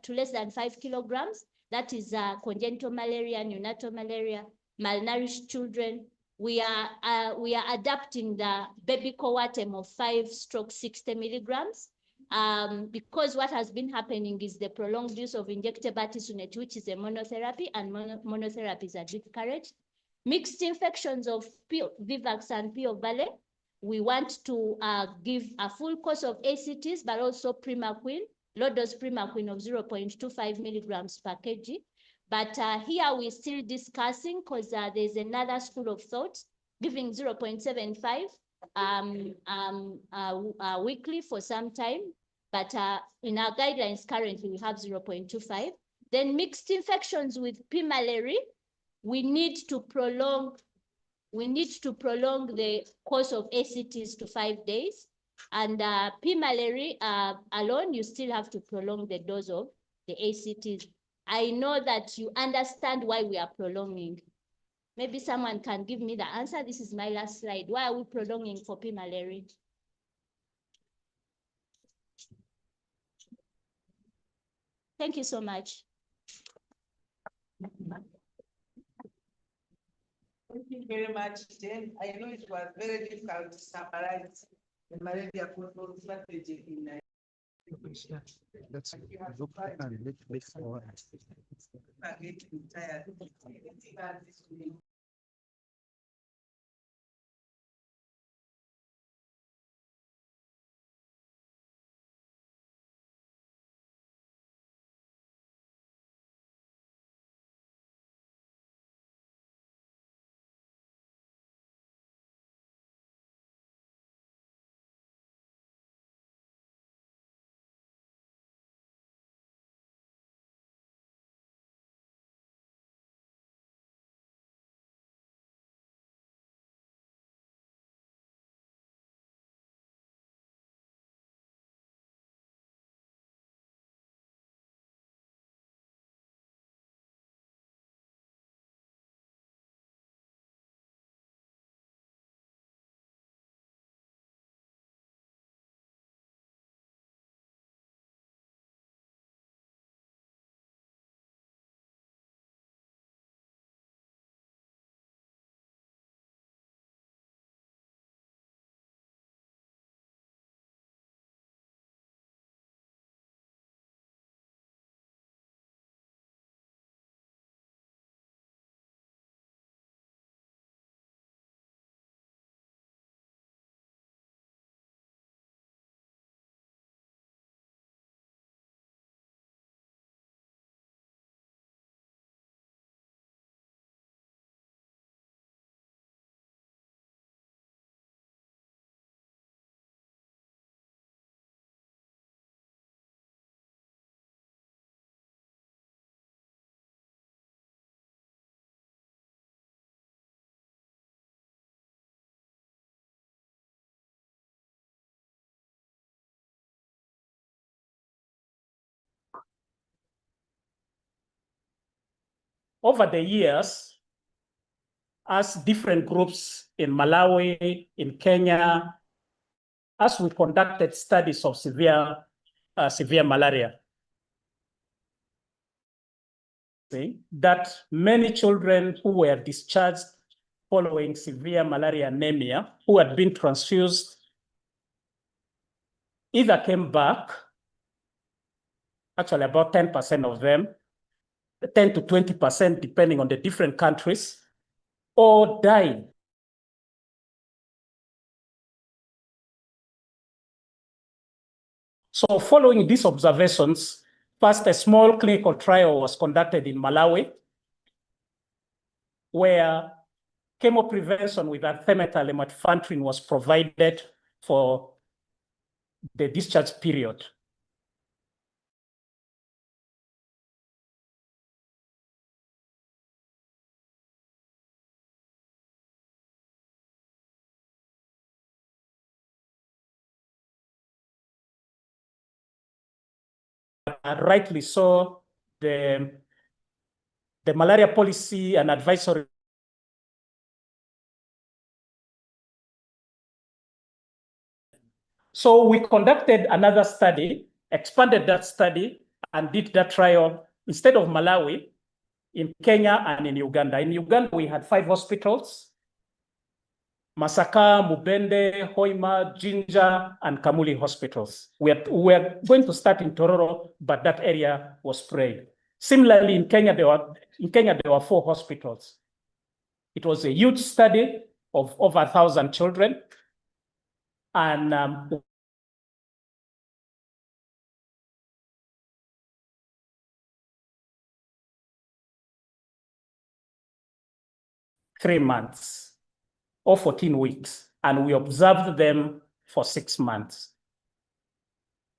Speaker 3: less than 5 kilograms. That is congenital malaria, neonatal malaria, malnourished children. We are adapting the baby coartem of 5/60 milligrams. Because what has been happening is the prolonged use of injectable artesunate, which is a monotherapy, and monotherapy is discouraged. Mixed infections of Vivax and P. ovale. We want to give a full course of ACTs, but also primaquine, low dose primaquine of 0.25 milligrams per kg. But here we're still discussing because there's another school of thought giving 0.75 weekly for some time. But in our guidelines currently, we have 0.25. Then mixed infections with P. malaria, we need to prolong the course of ACTs to 5 days. And P. malaria alone, you still have to prolong the dose of the ACTs. I know that you understand why we are prolonging. Maybe someone can give me the answer. This is my last slide. Why are we prolonging for P. malaria? Thank you so much.
Speaker 2: Thank you very much, Jane. I know it was very difficult to summarize the malaria control strategy in
Speaker 4: Let's look at a little bit forward.
Speaker 2: getting tired.
Speaker 5: over the years, as different groups in Malawi, in Kenya, as we conducted studies of severe malaria, that many children who were discharged following severe malaria anemia, who had been transfused, either came back, actually about 10% of them, 10 to 20%, depending on the different countries, or died. So following these observations, first a small clinical trial was conducted in Malawi, where chemoprevention with artemether lumefantrine was provided for the discharge period. Rightly so, the malaria policy and advisory So we conducted another study, expanded that study, and did that trial instead of Malawi, in Kenya and in Uganda. In Uganda, we had 5 hospitals: Masaka, Mubende, Hoima, Jinja, and Kamuli hospitals. We are going to start in Tororo, but that area was sprayed. Similarly, in Kenya, there were 4 hospitals. It was a huge study of over 1,000 children. And 3 months or 14 weeks, and we observed them for 6 months.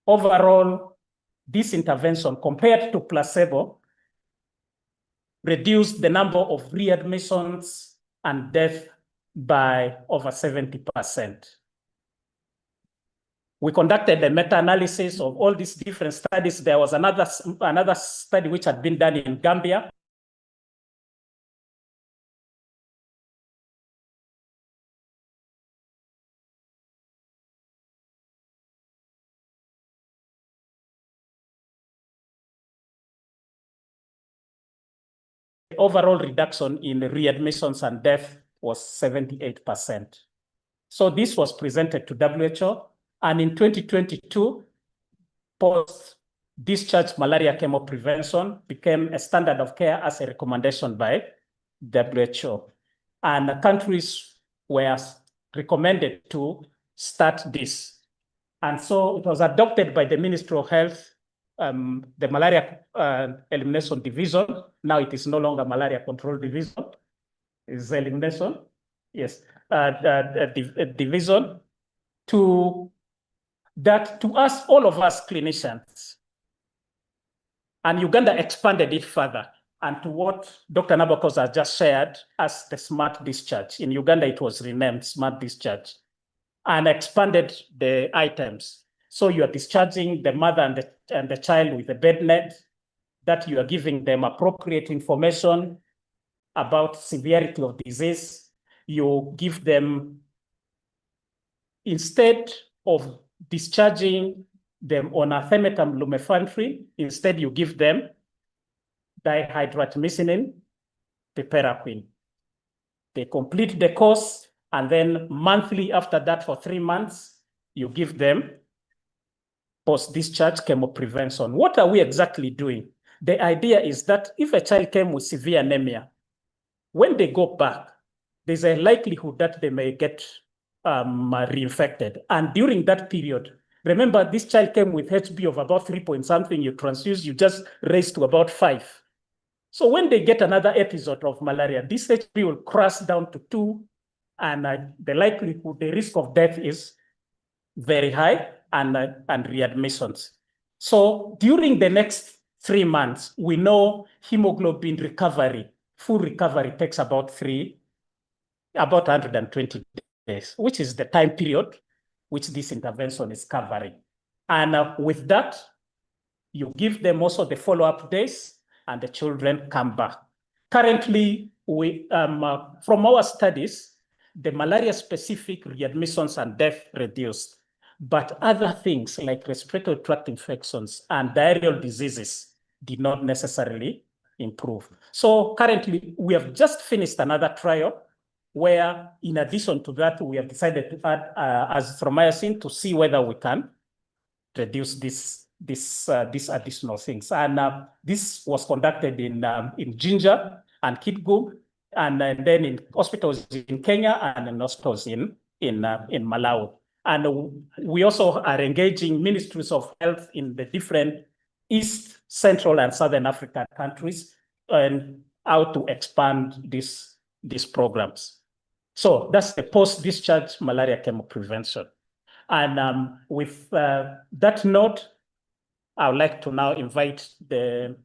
Speaker 5: Overall, this intervention, compared to placebo, reduced the number of readmissions and death by over 70%. We conducted a meta-analysis of all these different studies. There was another study which had been done in Gambia. Overall reduction in readmissions and death was 78%. So this was presented to WHO, and in 2022, post-discharge malaria chemoprevention became a standard of care as a recommendation by WHO. And countries were recommended to start this. And so it was adopted by the Ministry of Health, the Malaria Elimination Division. Now it is no longer Malaria Control Division, it's Elimination, yes, division, to us, all of us clinicians. And Uganda expanded it further, and to what Dr. Nabokos has just shared as the smart discharge. In Uganda, it was renamed smart discharge, and expanded the items. So you are discharging the mother and the child with a bed net, that you are giving them appropriate information about severity of disease. You give them, instead of discharging them on artemether lumefantrine, instead you give them dihydroartemisinin, piperacin. They complete the course, and then monthly after that for 3 months, you give them post-discharge chemoprevention. What are we exactly doing? The idea is that if a child came with severe anemia, when they go back, there's a likelihood that they may get reinfected. And during that period, remember, this child came with HB of about 3 point something, you transfuse, you just raise to about 5. So when they get another episode of malaria, this HB will crash down to 2, and the likelihood, the risk of death is very high, and readmissions. So during the next 3 months, we know hemoglobin recovery, full recovery, takes about 120 days, which is the time period which this intervention is covering. And with that, you give them also the follow-up days, and the children come back. Currently, from our studies, the malaria-specific readmissions and death reduced, but other things like respiratory tract infections and diarrheal diseases did not necessarily improve. So currently, we have just finished another trial where, in addition to that, we have decided to add azithromycin to see whether we can reduce these additional things. And this was conducted in Ginger and Kitgum, and then in hospitals in Kenya and in hospitals in Malawi. And we also are engaging ministries of health in the different East, Central, and Southern African countries and how to expand these programs. So that's the post-discharge malaria chemo prevention. And with that note, I would like to now invite the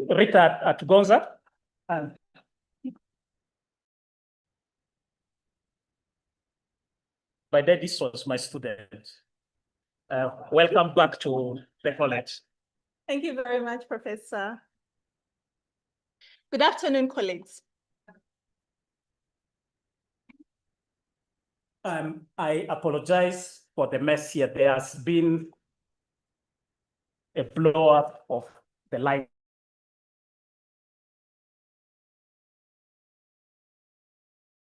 Speaker 5: Rita Atgonza. By then, this was my student. Welcome back to the college.
Speaker 6: Thank you very much, Professor. Good afternoon, colleagues.
Speaker 5: I apologize for the mess here. There has been a blow up of the light.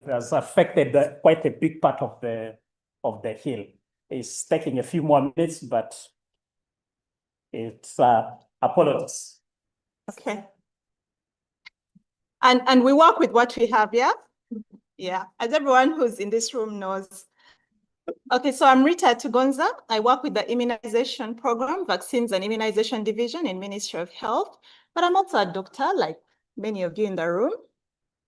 Speaker 5: It has affected quite a big part of the hill. It's taking a few more minutes, but it's apologies.
Speaker 6: Okay. And we work with what we have, yeah? Yeah, as everyone who's in this room knows. Okay, so I'm Rita Tugonza. I work with the immunization program, Vaccines and Immunization Division in Ministry of Health, but I'm also a doctor, like many of you in the room.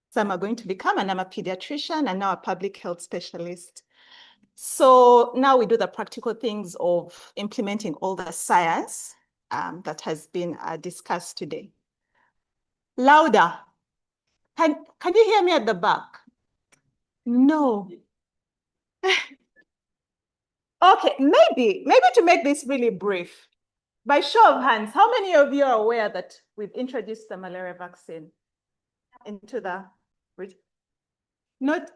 Speaker 6: Some are going to become, and I'm a pediatrician and now a public health specialist. So now we do the practical things of implementing all the science that has been discussed today. Louder. Can you hear me at the back? No. Okay, maybe to make this really brief, by show of hands, how many of you are aware that we've introduced the malaria vaccine into the,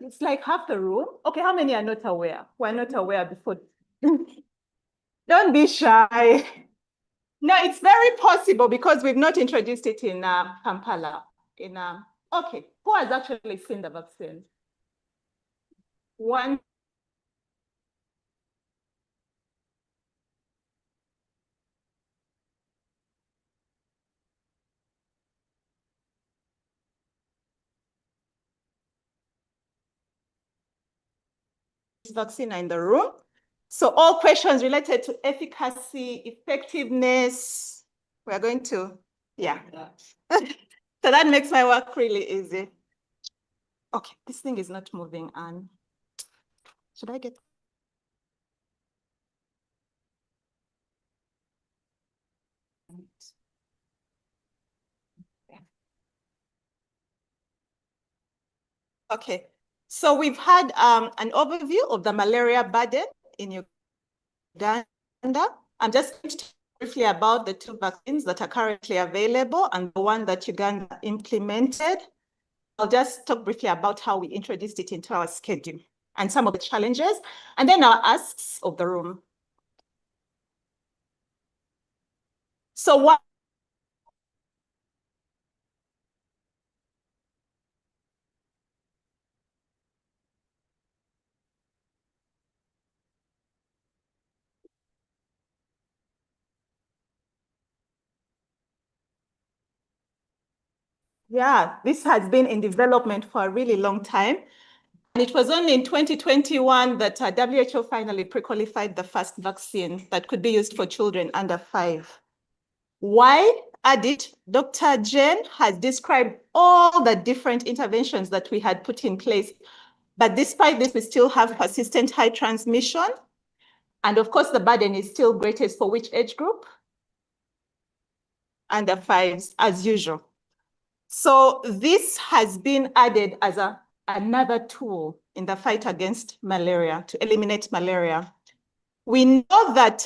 Speaker 6: it's like half the room. Okay, how many are not aware? Who are not aware before? Don't be shy. No, it's very possible because we've not introduced it in Kampala. Okay, who has actually seen the vaccine? One. Vaccine in the room. So all questions related to efficacy, effectiveness, we're going to, yeah. So that makes my work really easy. Okay, this thing is not moving, and should I get? Okay, so we've had an overview of the malaria burden in Uganda. I'm just going to talk briefly about the two vaccines that are currently available and the one that Uganda implemented. I'll just talk briefly about how we introduced it into our schedule and some of the challenges, and then our asks of the room. So what? Yeah, this has been in development for a really long time. And it was only in 2021 that WHO finally pre-qualified the first vaccine that could be used for children under 5. Why add it? Dr. Jen has described all the different interventions that we had put in place. But despite this, we still have persistent high transmission. And of course, the burden is still greatest for which age group? Under 5s, as usual. So this has been added as another tool in the fight against malaria, to eliminate malaria. We know that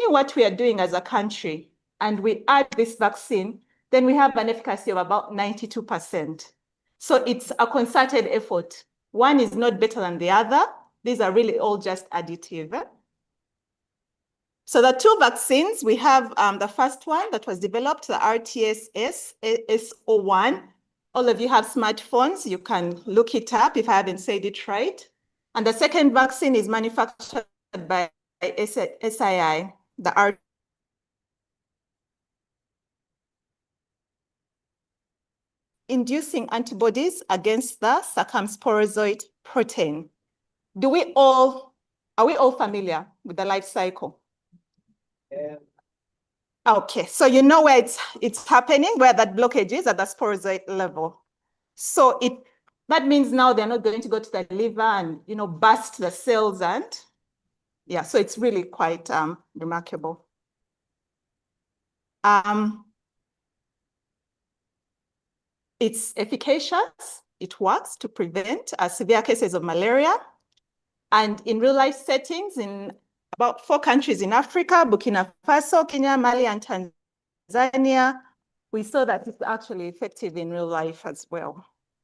Speaker 6: continue what we are doing as a country and we add this vaccine, then we have an efficacy of about 92%. So it's a concerted effort. One is not better than the other. These are really all just additive. So the two vaccines, we have the first one that was developed, the RTS-S01. All of you have smartphones. You can look it up if I haven't said it right. And the second vaccine is manufactured by SII, the R. Inducing antibodies against the circumsporozoite protein. Are we all familiar with the life cycle?
Speaker 1: Yeah.
Speaker 6: Okay, so you know where it's happening, where that blockage is at the sporozoite level. So that means now they're not going to go to the liver and burst the cells, and yeah, so it's really quite remarkable. It's efficacious. It works to prevent severe cases of malaria. And in real life settings in about 4 countries in Africa, Burkina Faso, Kenya, Mali, and Tanzania, we saw that it's actually effective in real life as well.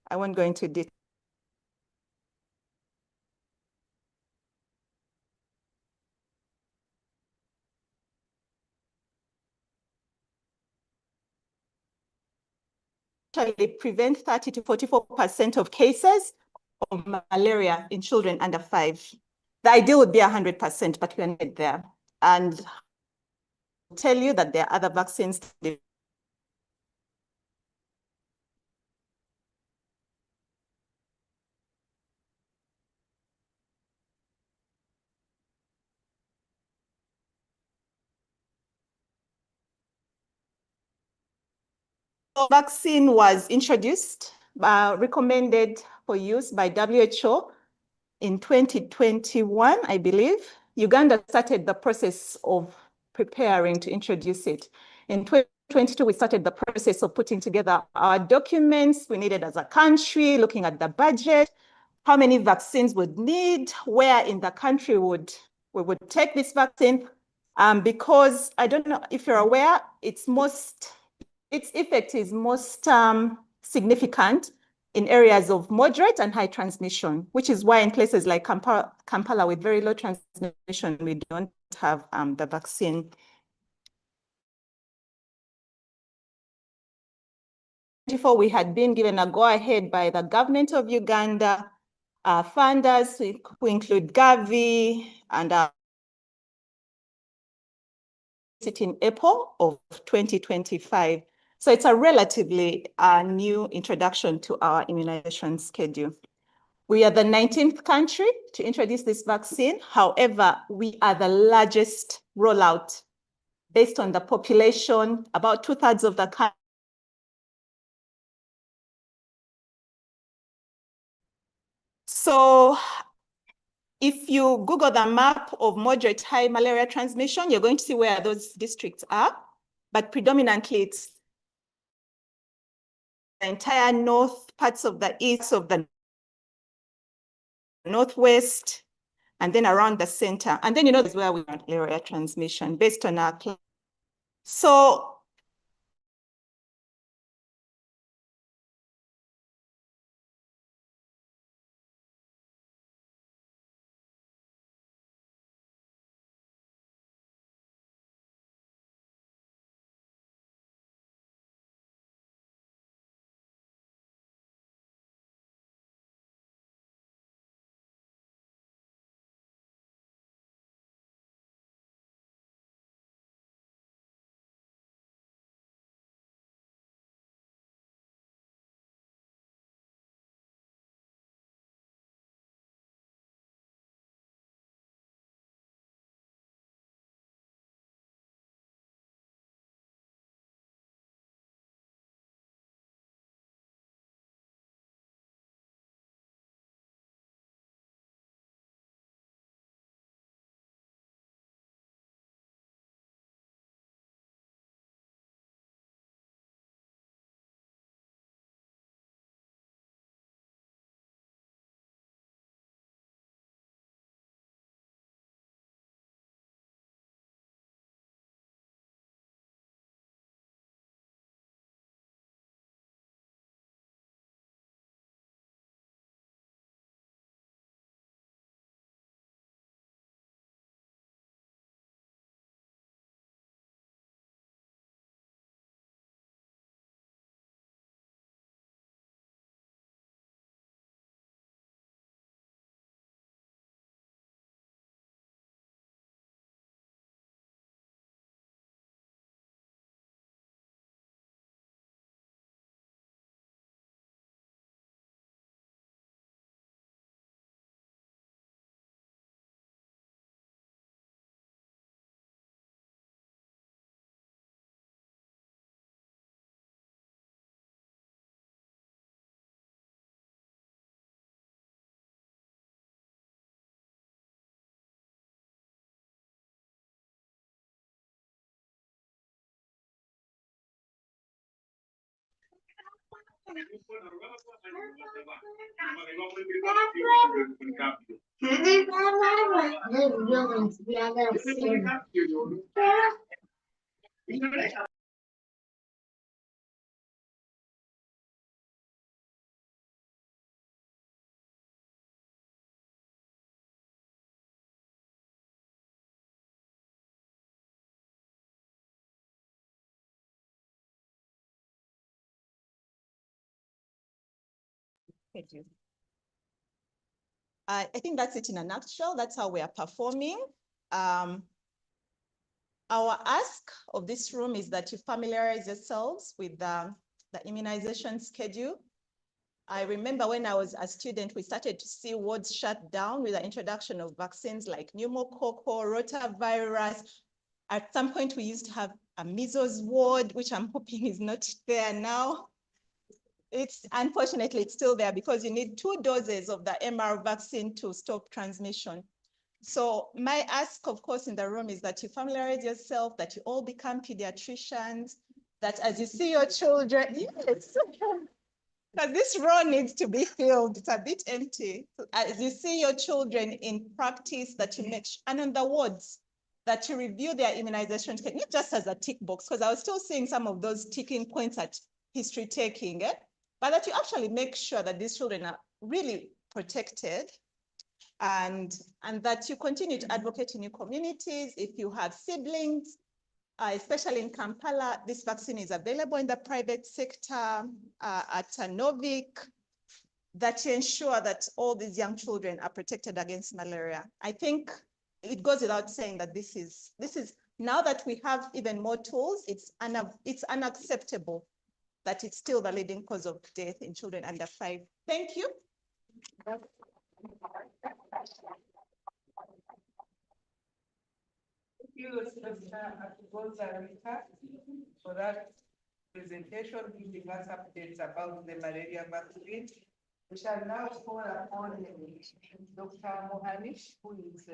Speaker 6: I won't go into detail. Actually prevent 30 to 44% of cases of malaria in children under 5. The ideal would be 100%, but we're not there. And I'll tell you that there are other vaccines. The vaccine was introduced, recommended for use by WHO in 2021, I believe. Uganda started the process of preparing to introduce it. In 2022, we started the process of putting together our documents we needed as a country, looking at the budget, how many vaccines we'd need, where in the country we would take this vaccine, because I don't know if you're aware, its effect is most significant in areas of moderate and high transmission, which is why in places like Kampala with very low transmission, we don't have the vaccine. Before we had been given a go-ahead by the government of Uganda, funders who include Gavi and in April of 2025. So it's a relatively new introduction to our immunization schedule. We are the 19th country to introduce this vaccine. However, we are the largest rollout based on the population, about 2/3 of the country. So if you Google the map of moderate high malaria transmission, you're going to see where those districts are, but predominantly it's the entire north, parts of the east, of the northwest, and then around the center. And then is where we have malaria transmission based on our plan. So Thank you. I think that's it in a nutshell. That's how we are performing. Our ask of this room is that you familiarize yourselves with the immunization schedule. I remember when I was a student, we started to see wards shut down with the introduction of vaccines like pneumococcal, rotavirus. At some point, we used to have a measles ward, which I'm hoping is not there now. Unfortunately, it's still there because you need 2 doses of the MR vaccine to stop transmission. So my ask, of course, in the room is that you familiarize yourself, that you all become pediatricians, that as you see your children, yes, because this row needs to be filled, it's a bit empty. So as you see your children in practice, that you make, and on the wards, that you review their immunization, not just as a tick box, because I was still seeing some of those ticking points at history taking, but that you actually make sure that these children are really protected, and that you continue to advocate in your communities. If you have siblings, especially in Kampala, this vaccine is available in the private sector at Novik, that you ensure that all these young children are protected against malaria. I think it goes without saying that this is now that we have even more tools, it's unacceptable that it's still the leading cause of death in children under 5. Thank you.
Speaker 2: Thank you, for that presentation, giving us updates about the malaria vaccine. We shall now call upon Dr. Mohanish, who is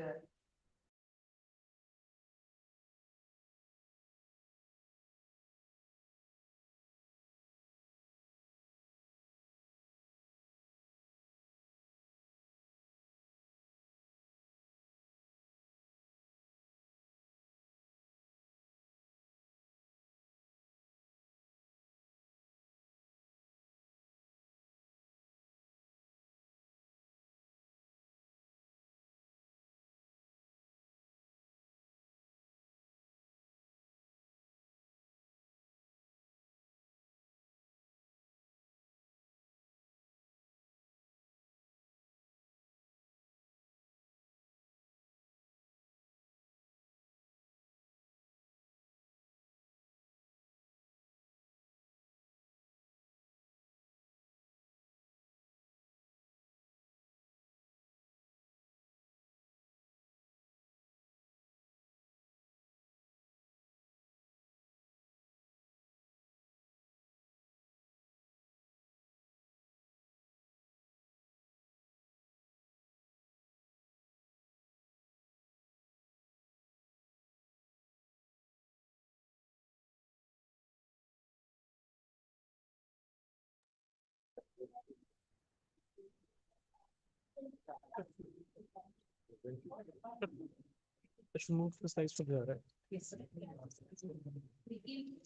Speaker 5: I should move the slides to there, right?
Speaker 2: Yes.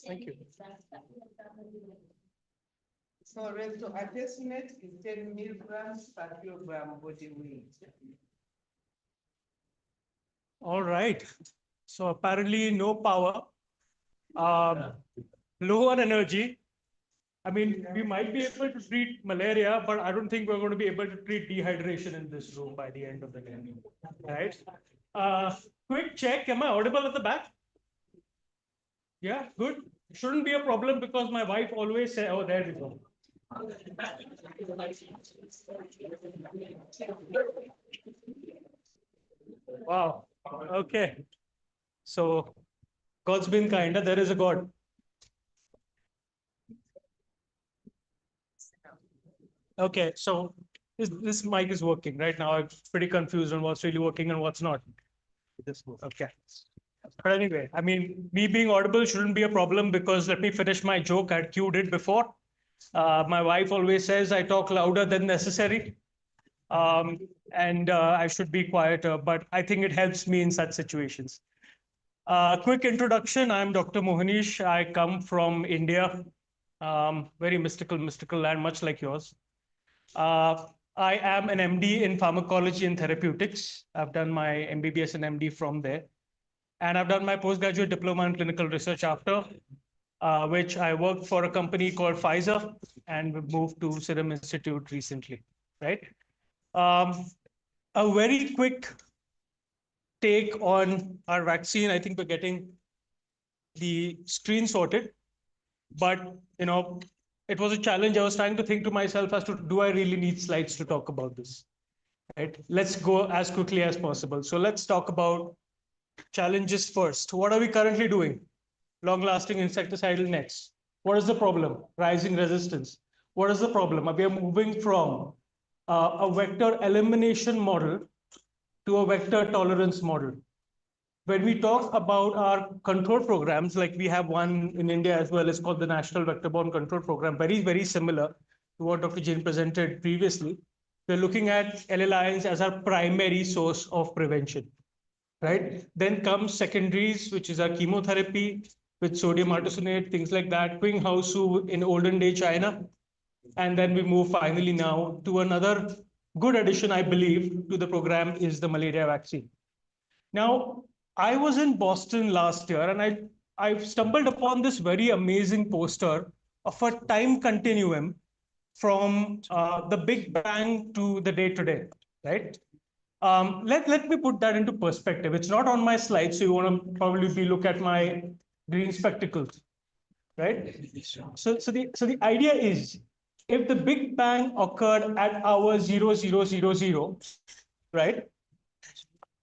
Speaker 5: Thank you.
Speaker 2: So rectal attachment is 10 milligrams per kilogram body weight.
Speaker 7: All right. So apparently no power, low on energy. I mean, we might be able to treat malaria, but I don't think we're going to be able to treat dehydration in this room by the end of the day. Right? Quick check. Am I audible at the back? Yeah, good. Shouldn't be a problem because my wife always says, oh, there we go. Wow. Okay. So God's been kind. There is a God. Okay, so this mic is working right now. I'm pretty confused on what's really working and what's not. Okay. But anyway, I mean, me being audible shouldn't be a problem because let me finish my joke. I had cued it before. My wife always says I talk louder than necessary, and I should be quieter, but I think it helps me in such situations. Quick introduction, I'm Dr. Mohanish. I come from India, very mystical land, much like yours. I am an MD in pharmacology and therapeutics. I've done my MBBS and MD from there. And I've done my postgraduate diploma in clinical research after, which I worked for a company called Pfizer, and we moved to Serum Institute recently, right? A very quick take on our vaccine. I think we're getting the screen sorted, but it was a challenge. I was trying to think to myself as to, do I really need slides to talk about this? Right? Let's go as quickly as possible. So let's talk about challenges first. What are we currently doing? Long-lasting insecticidal nets. What is the problem? Rising resistance. What is the problem? We are moving from a vector elimination model to a vector tolerance model. When we talk about our control programs, like we have one in India as well, it's called the National Vector-Borne Control Program, very similar to what Dr. Jain presented previously. We're looking at LLIs as our primary source of prevention, right? Then comes secondaries, which is our chemotherapy with sodium artesunate, things like that, Qinghao in olden day China. And then we move finally now to another good addition, I believe, to the program is the malaria vaccine. Now, I was in Boston last year, and I stumbled upon this very amazing poster of a time continuum from the Big Bang to the day today, right? Let me put that into perspective. It's not on my slide, so you want to probably look at my green spectacles, right? So the idea is, if the Big Bang occurred at hour 0000, right?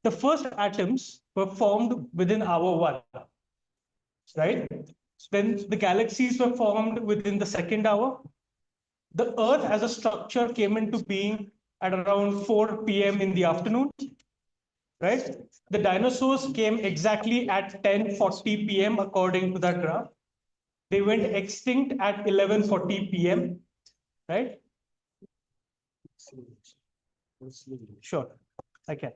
Speaker 7: The first atoms were formed within hour 1, right? Then the galaxies were formed within the second hour. The Earth as a structure came into being at around 4 p.m. in the afternoon, right? The dinosaurs came exactly at 10:40 p.m. according to that graph. They went extinct at 11:40 p.m., right? Sure, I can.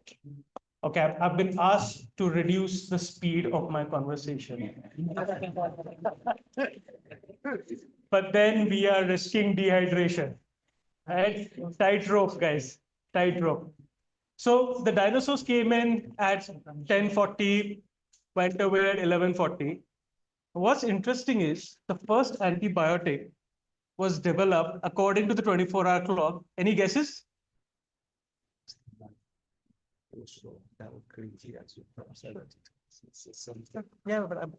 Speaker 7: Okay, I've been asked to reduce the speed of my conversation. But then we are risking dehydration, right? Tightrope, guys, tightrope. So the dinosaurs came in at 10:40, went away at 11:40. What's interesting is the first antibiotic was developed according to the 24-hour clock. Any guesses? Yeah, but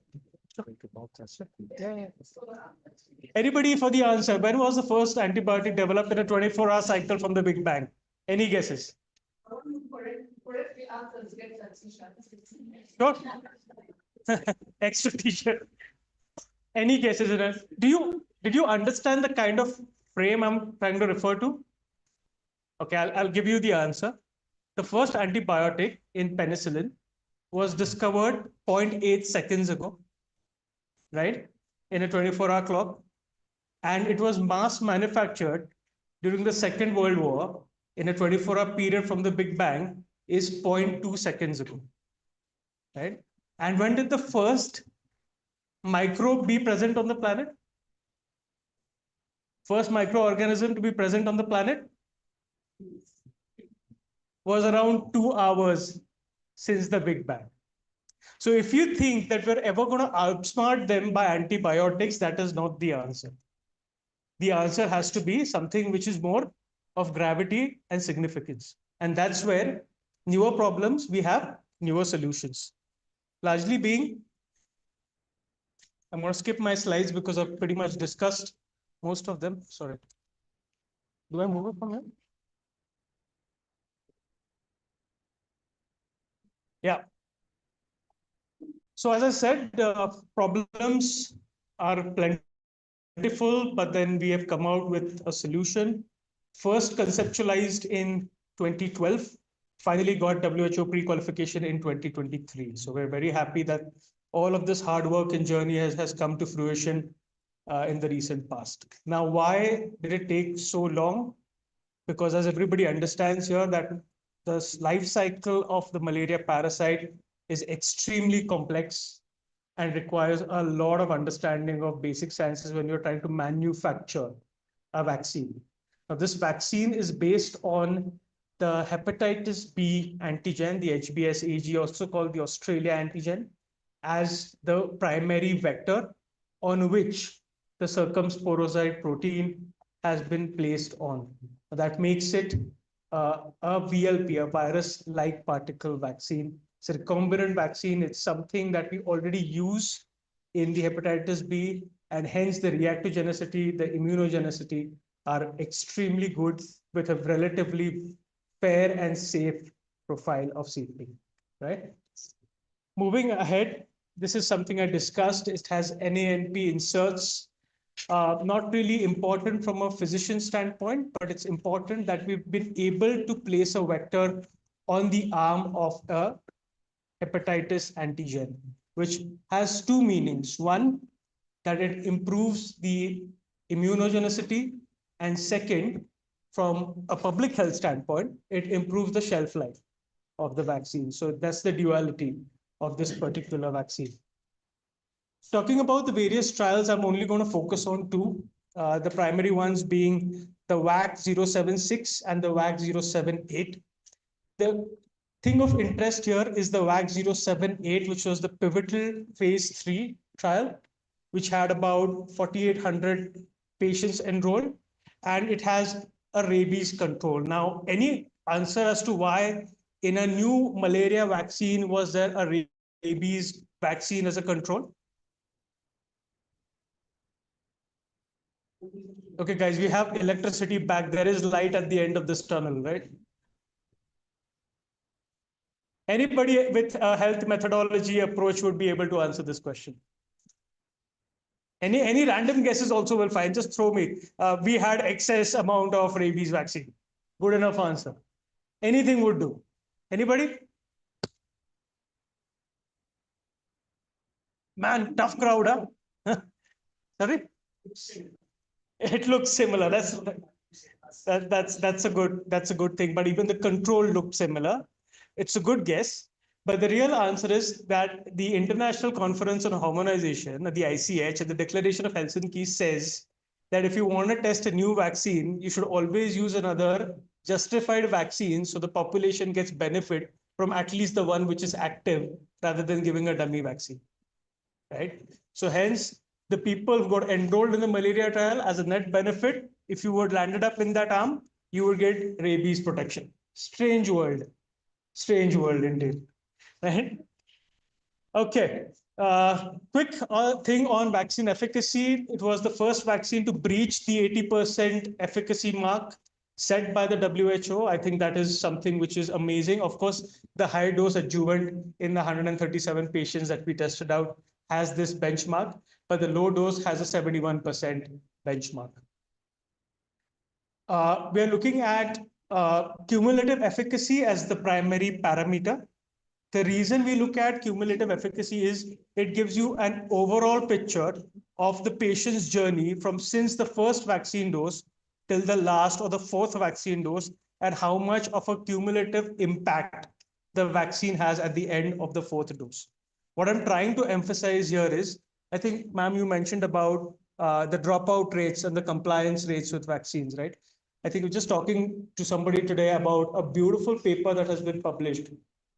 Speaker 7: anybody for the answer? When was the first antibiotic developed in a 24-hour cycle from the Big Bang? Any guesses? Sure. Extra t-shirt. Any guesses in it? Did you understand the kind of frame I'm trying to refer to? Okay, I'll give you the answer. The first antibiotic in penicillin was discovered 0.8 seconds ago, right? In a 24-hour clock. And it was mass manufactured during the Second World War in a 24-hour period from the Big Bang is 0.2 seconds ago, right? And when did the first microbe be present on the planet? First microorganism to be present on the planet was around 2 hours since the Big Bang. So if you think that we're ever going to outsmart them by antibiotics, that is not the answer. The answer has to be something which is more of gravity and significance. And that's where newer problems, we have newer solutions. Largely being, I'm going to skip my slides because I've pretty much discussed most of them. Sorry. Do I move it from here? Yeah. So as I said, problems are plentiful, but then we have come out with a solution. First conceptualized in 2012, finally got WHO pre-qualification in 2023. So we're very happy that all of this hard work and journey has come to fruition in the recent past. Now, why did it take so long? Because as everybody understands here, that the life cycle of the malaria parasite is extremely complex and requires a lot of understanding of basic sciences when you're trying to manufacture a vaccine. Now, this vaccine is based on the hepatitis B antigen, the HBsAg, also called the Australia antigen, as the primary vector on which the circumsporoside protein has been placed on. That makes it a VLP, a virus-like particle vaccine. It's a recombinant vaccine. It's something that we already use in the hepatitis B, and hence the reactogenicity, the immunogenicity are extremely good with a relatively fair and safe profile of safety, right? Moving ahead, this is something I discussed. It has NANP inserts. Not really important from a physician standpoint, but it's important that we've been able to place a vector on the arm of a hepatitis antigen, which has two meanings. One, that it improves the immunogenicity, and second, from a public health standpoint, it improves the shelf life of the vaccine. So that's the duality of this particular vaccine. Talking about the various trials, I'm only going to focus on two. The primary ones being the WAC 076 and the WAC 078. The thing of interest here is the WAC 078, which was the pivotal phase 3 trial, which had about 4,800 patients enrolled, and it has a rabies control. Now, any answer as to why in a new malaria vaccine was there a rabies vaccine as a control? Okay, guys, we have electricity back. There is light at the end of this tunnel, right? Anybody with a health methodology approach would be able to answer this question. Any random guesses also will fine. Just throw me. We had excess amount of rabies vaccine. Good enough answer. Anything would do. Anybody? Man, tough crowd, huh? Sorry? It looks similar. That's a good thing. But even the control looked similar. It's a good guess. But the real answer is that the International Conference on Harmonization, the ICH, and the Declaration of Helsinki says that if you want to test a new vaccine, you should always use another justified vaccine so the population gets benefit from at least the one which is active rather than giving a dummy vaccine, right? So hence, the people who got enrolled in the malaria trial as a net benefit, if you were landed up in that arm, you would get rabies protection. Strange world indeed, right? Okay, quick thing on vaccine efficacy. It was the first vaccine to breach the 80% efficacy mark set by the WHO. I think that is something which is amazing. Of course, the high dose adjuvant in the 137 patients that we tested out has this benchmark, but the low dose has a 71% benchmark. We are looking at cumulative efficacy as the primary parameter. The reason we look at cumulative efficacy is it gives you an overall picture of the patient's journey from since the first vaccine dose till the last or the fourth vaccine dose, and how much of a cumulative impact the vaccine has at the end of the fourth dose. What I'm trying to emphasize here is, I think, ma'am, you mentioned about the dropout rates and the compliance rates with vaccines, right? I think we're just talking to somebody today about a beautiful paper that has been published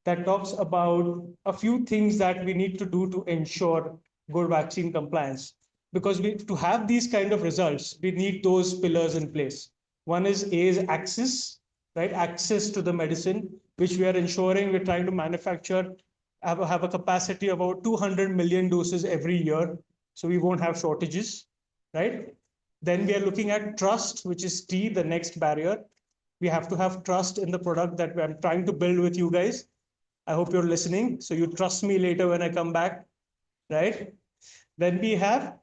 Speaker 7: that talks about a few things that we need to do to ensure good vaccine compliance. Because to have these kind of results, we need those pillars in place. One is access, right? Access to the medicine, which we are ensuring we're trying to manufacture, have a capacity of about 200 million doses every year. So we won't have shortages, right? Then we are looking at trust, which is T, the next barrier. We have to have trust in the product that I'm trying to build with you guys. I hope you're listening, so you trust me later when I come back, right? Then we have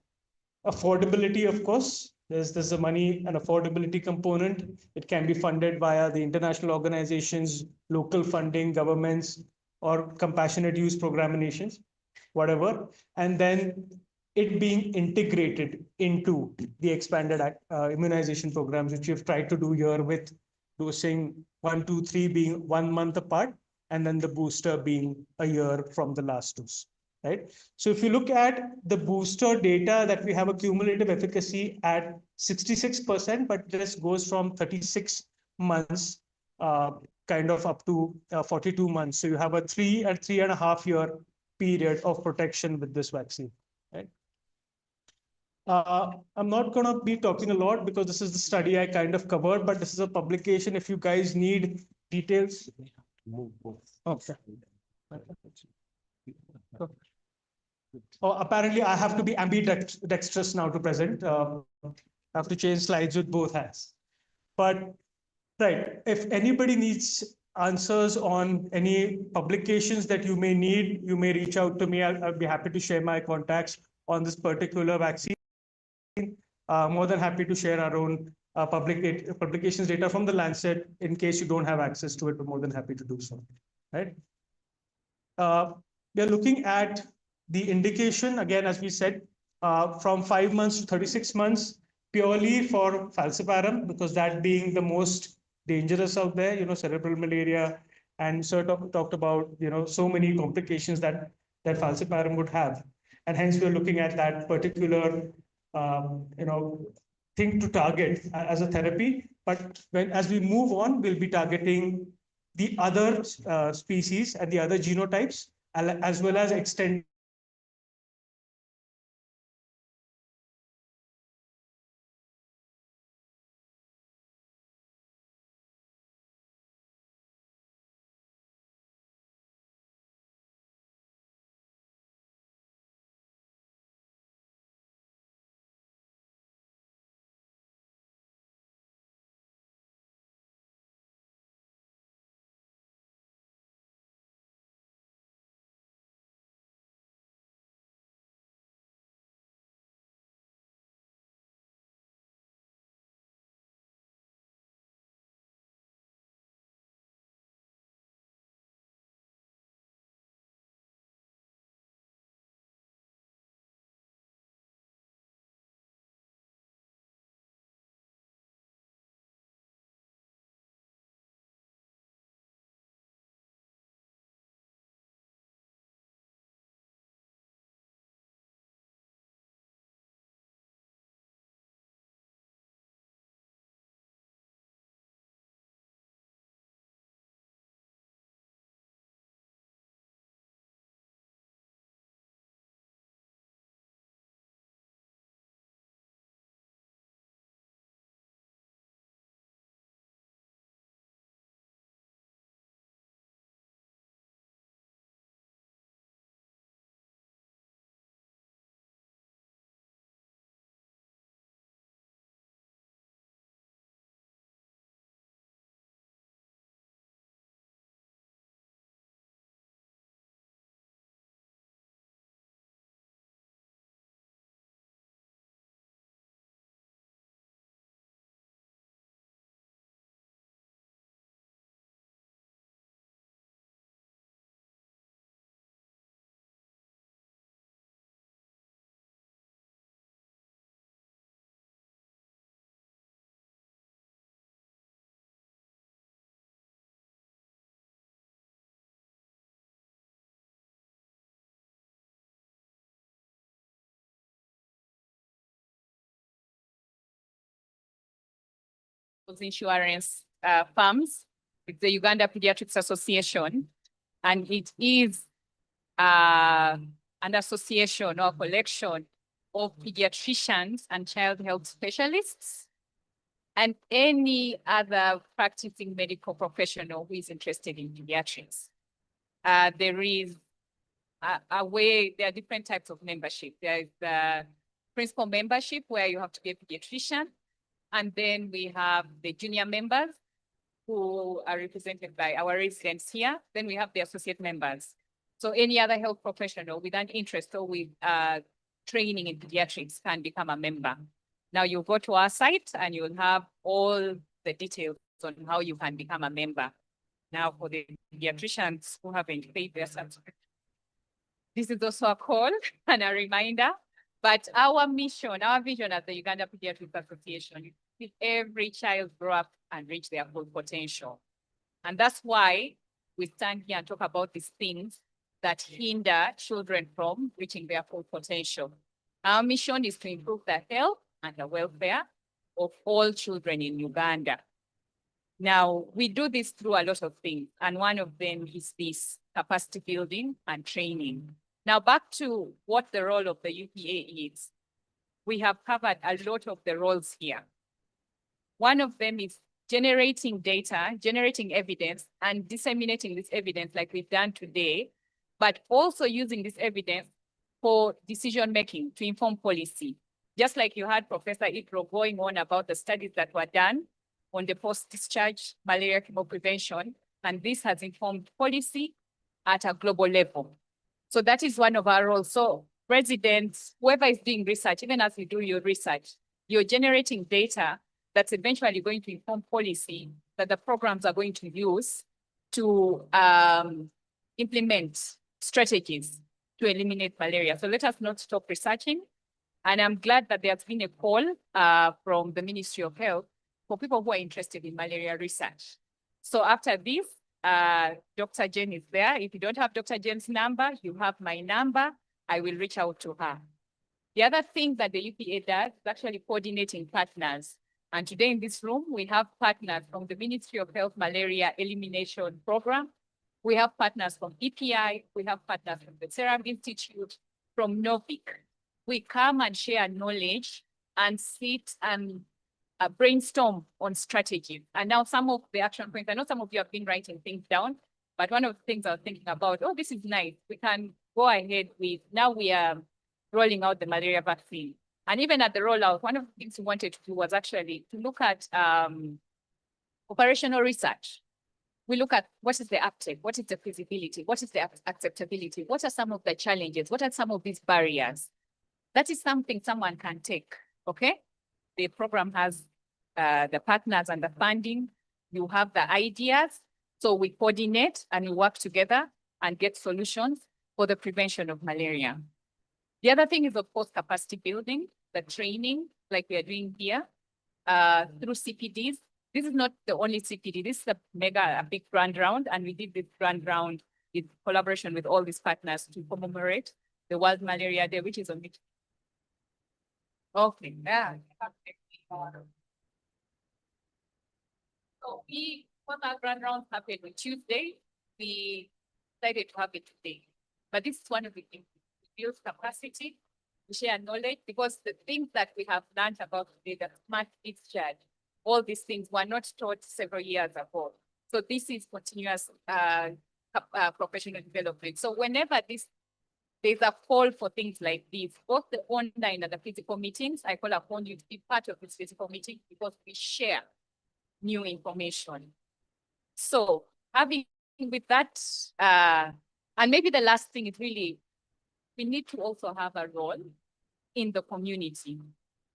Speaker 7: affordability, of course. There's a money and affordability component. It can be funded via the international organizations, local funding, governments, or compassionate use program nations, whatever. And then it being integrated into the expanded immunization programs, which we've tried to do here with dosing 1, 2, 3 being 1 month apart, and then the booster being a year from the last dose, right? So if you look at the booster data that we have a cumulative efficacy at 66%, but this goes from 36 months kind of up to 42 months. So you have a 3.5 year period of protection with this vaccine, right? I'm not going to be talking a lot because this is the study I kind of covered, but this is a publication. If you guys need details. Okay. Oh, apparently I have to be ambidextrous now to present. I have to change slides with both hands. But right, if anybody needs answers on any publications that you may need, you may reach out to me. I'll be happy to share my contacts on this particular vaccine. More than happy to share our own publications data from the Lancet in case you don't have access to it. We're more than happy to do so, right? We are looking at the indication, again, as we said, from 5 months to 36 months, purely for falciparum, because that being the most dangerous out there, cerebral malaria, and sort of talked about, so many complications that falciparum would have. And hence we're looking at that particular, thing to target as a therapy. But as we move on, we'll be targeting the other species and the other genotypes, as well as extend
Speaker 8: insurance firms. It's the Uganda Pediatrics Association, and it is an association or collection of pediatricians and child health specialists and any other practicing medical professional who is interested in pediatrics. There is there are different types of membership. There is the principal membership where you have to be a pediatrician. And then we have the junior members who are represented by our residents here. Then we have the associate members. So any other health professional with an interest or with training in pediatrics can become a member. Now you go to our site and you'll have all the details on how you can become a member. Now for the pediatricians who haven't paid their subscription, this is also a call and a reminder But our mission, our vision as the Uganda Pediatrics Association is to see every child grow up and reach their full potential. And that's why we stand here and talk about these things that hinder children from reaching their full potential. Our mission is to improve the health and the welfare of all children in Uganda. Now, we do this through a lot of things, and one of them is this capacity building and training. Now, back to what the role of the UPA is. We have covered a lot of the roles here. One of them is generating data, generating evidence, and disseminating this evidence like we've done today, but also using this evidence for decision-making to inform policy. Just like you had Professor Ipro going on about the studies that were done on the post-discharge malaria chemo prevention, and this has informed policy at a global level. So that is one of our roles. So residents, whoever is doing research, even as you do your research, you're generating data that's eventually going to inform policy that the programs are going to use to implement strategies to eliminate malaria. So let us not stop researching. And I'm glad that there's been a call from the Ministry of Health for people who are interested in malaria research. So after this, Dr. Jane is there. If you don't have Dr. Jane's number, you have my number. I will reach out to her. The other thing that the UPA does is actually coordinating partners. And today in this room, we have partners from the Ministry of Health Malaria Elimination Program. We have partners from EPI. We have partners from the Serum Institute, from Novic. We come and share knowledge and sit and brainstorm on strategy. And now some of the action points, I know some of you have been writing things down, but one of the things I was thinking about, oh, this is nice. We can go ahead with, now we are rolling out the malaria vaccine. And even at the rollout, one of the things we wanted to do was actually to look at operational research. We look at what is the uptake, what is the feasibility, what is the acceptability, what are some of the challenges, what are some of these barriers. That is something someone can take, okay? The program has the partners and the funding. You have the ideas. So we coordinate and we work together and get solutions for the prevention of malaria. The other thing is, of course, capacity building, the training, like we are doing here, through CPDs. This is not the only CPD. This is a big grand round, and we did this grand round in collaboration with all these partners to commemorate the World Malaria Day, which is on it. Okay, yeah. So what our grand round happened on Tuesday, we decided to have it today. But this is one of the things. Build capacity, we share knowledge, because the things that we have learned about today, the smart discharge, all these things were not taught several years ago. So this is continuous professional development. So whenever there's a call for things like this, both the online and the physical meetings, I call upon you to be part of this physical meeting because we share new information. So having with that, and maybe the last thing is really, we need to also have a role in the community.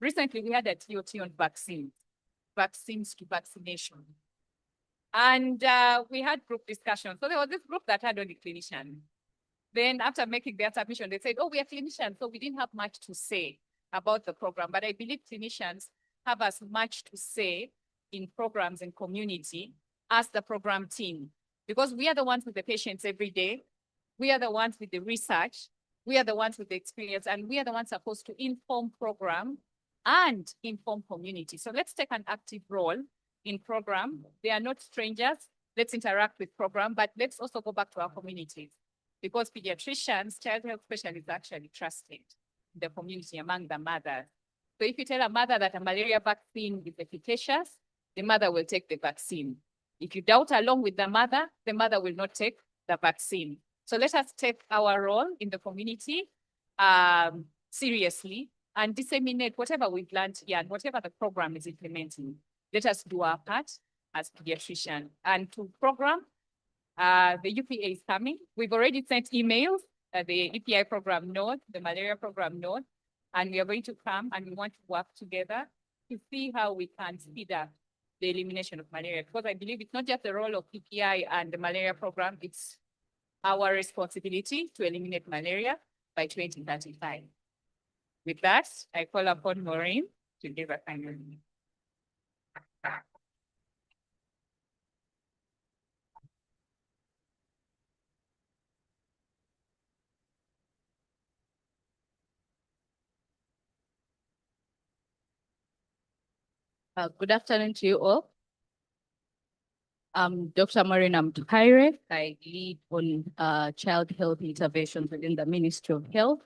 Speaker 8: Recently, we had a TOT on vaccines to vaccination. And we had group discussions. So there was this group that had only clinicians. Then after making their submission, they said, oh, we are clinicians, so we didn't have much to say about the program. But I believe clinicians have as much to say in programs and community as the program team, because we are the ones with the patients every day. We are the ones with the research. We are the ones with the experience, and we are the ones supposed to inform program and inform community. So let's take an active role in program. They are not strangers. Let's interact with program, but let's also go back to our communities, because pediatricians, child health specialists are actually trusted in the community among the mothers. So if you tell a mother that a malaria vaccine is efficacious, the mother will take the vaccine. If you doubt along with the mother will not take the vaccine. So let us take our role in the community seriously and disseminate whatever we've learned here and whatever the program is implementing. Let us do our part as pediatricians. And to program, the UPA is coming. We've already sent emails, the EPI program node, the malaria program node, and we are going to come and we want to work together to see how we can speed up the elimination of malaria. Because I believe it's not just the role of EPI and the malaria program, it's our responsibility to eliminate malaria by 2035. With that, I call upon Maureen to give a final. Good afternoon to you all. I'm Dr. Maureen Amtuhaire. I lead on child health interventions within the Ministry of Health.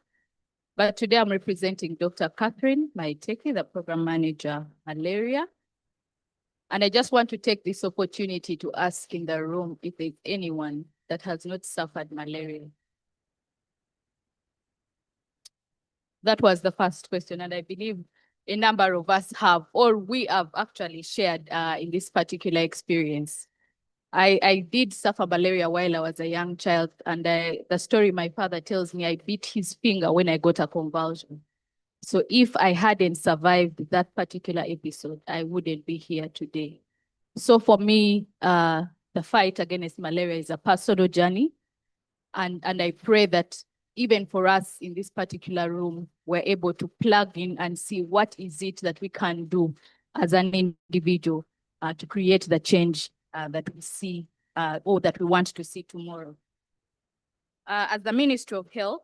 Speaker 8: But today I'm representing Dr. Catherine Maiteki, the program manager, Malaria. And I just want to take this opportunity to ask in the room if there's anyone that has not suffered malaria. That was the first question, and I believe a number of us have, or we have actually shared in this particular experience. I did suffer malaria while I was a young child, and the story my father tells me, I bit his finger when I got a convulsion. So if I hadn't survived that particular episode, I wouldn't be here today. So for me, the fight against malaria is a personal journey. And I pray that even for us in this particular room, we're able to plug in and see what is it that we can do as an individual to create the change that we see or that we want to see tomorrow. As the Ministry of Health,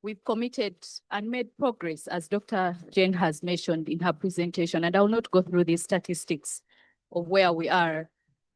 Speaker 8: we've committed and made progress, as Dr. Jane has mentioned in her presentation, and I will not go through the statistics of where we are,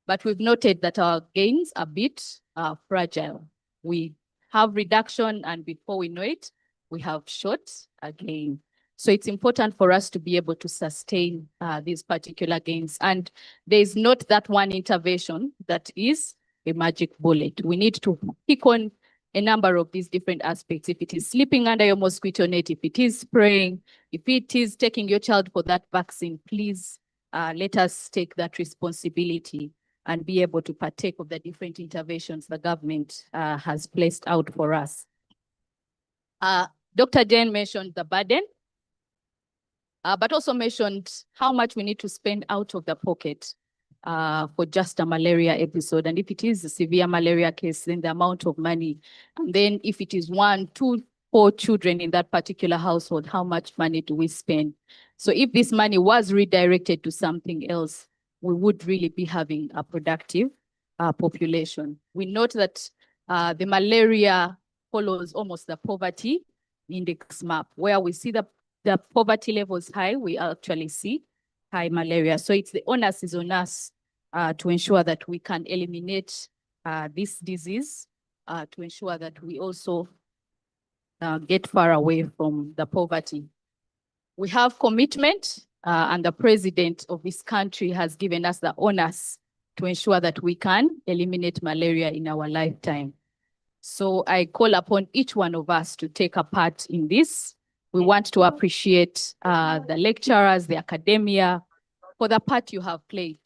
Speaker 8: but we've noted that our gains are a bit fragile. We have reduction, and before we know it, we have short again. So it's important for us to be able to sustain these particular gains. And there's not that one intervention that is a magic bullet. We need to pick on a number of these different aspects. If it is sleeping under your mosquito net, if it is spraying, if it is taking your child for that vaccine, please let us take that responsibility and be able to partake of the different interventions the government has placed out for us. Dr. Jane mentioned the burden, but also mentioned how much we need to spend out of the pocket for just a malaria episode. And if it is a severe malaria case, then the amount of money. And then if it is 1, 2, 4 children in that particular household, how much money do we spend? So if this money was redirected to something else, we would really be having a productive population. We note that the malaria follows almost the poverty index map, where we see the poverty levels high, we actually see high malaria. So it's the onus is on us to ensure that we can eliminate this disease, to ensure that we also get far away from the poverty. We have commitment, and the president of this country has given us the onus to ensure that we can eliminate malaria in our lifetime. So I call upon each one of us to take a part in this. We want to appreciate the lecturers, the academia, for the part you have played.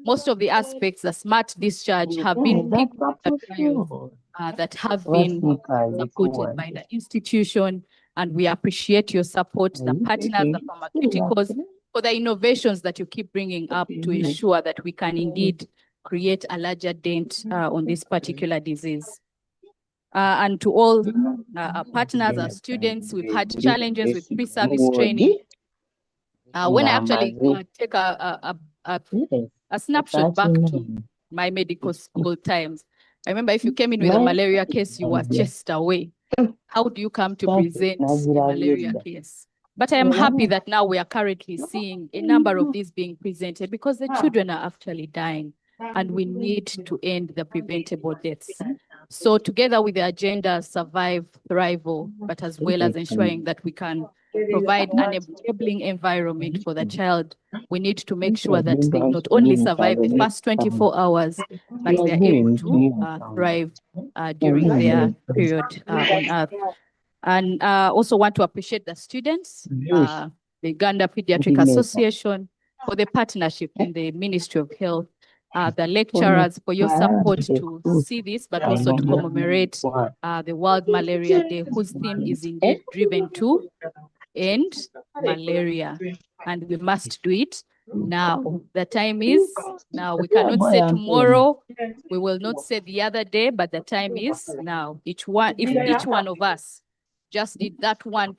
Speaker 8: Most of the aspects, the smart discharge, have been picked that have been supported by the institution, and we appreciate your support, the partners, the pharmaceuticals, for the innovations that you keep bringing up to ensure that we can indeed create a larger dent on this particular disease. And to all our partners, our students, we've had challenges with pre-service training. When I actually take a snapshot back to my medical school times, I remember if you came in with a malaria case, you were chased away. How do you come to present a malaria case? But I am happy that now we are currently seeing a number of these being presented because the children are actually dying, and we need to end the preventable deaths. So together with the agenda Survive, Thrival, but as well as ensuring that we can provide an enabling environment for the child, we need to make sure that they not only survive the first 24 hours, but they're able to thrive during their period on Earth. And also want to appreciate the students, the Uganda Pediatric Association, for the partnership in the Ministry of Health, the lecturers for your support to see this, but also to commemorate the World Malaria Day, whose theme is indeed driven to end malaria. And we must do it now. The time is now. We cannot say tomorrow. We will not say the other day, but the time is now. If each one of us just did that one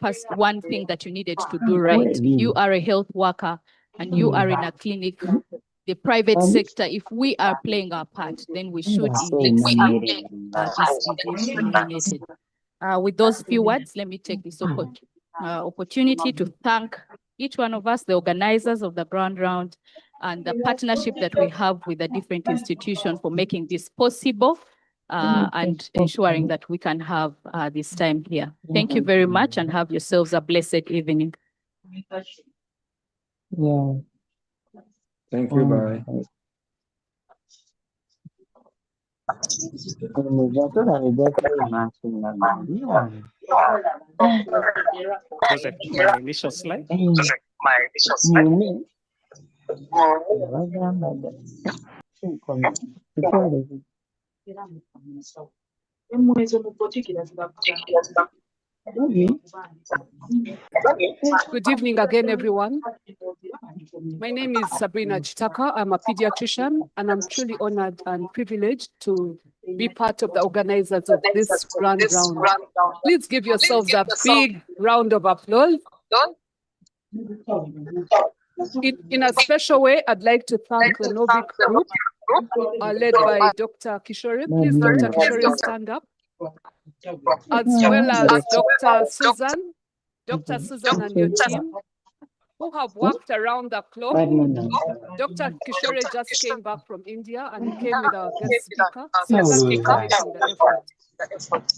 Speaker 8: thing that you needed to do right. You are a health worker and you are in a clinic. The private sector, if we are playing our part, then we should indeed see this disease eliminated. With those few words, let me take this opportunity to thank each one of us, the organizers of the Ground Round, and the partnership that we have with the different institutions for making this possible and ensuring that we can have this time here. Thank you very much and have yourselves a blessed evening.
Speaker 4: Yeah.
Speaker 9: Thank you, bye.
Speaker 5: Was it my initial slide?
Speaker 10: Good evening again, everyone. My name is Sabrina Chitaka. I'm a pediatrician, and I'm truly honored and privileged to be part of the organizers of this Grand Round. Please give yourselves a big round of applause. In a special way, I'd like to thank the Novik group, led by Dr. Kishore. Please, Dr. Kishore, stand up. As well as Dr. Susan and your team, who have worked around the clock. Dr. Kishore just came back from India and he came with our guest speaker. So thank you for making the effort.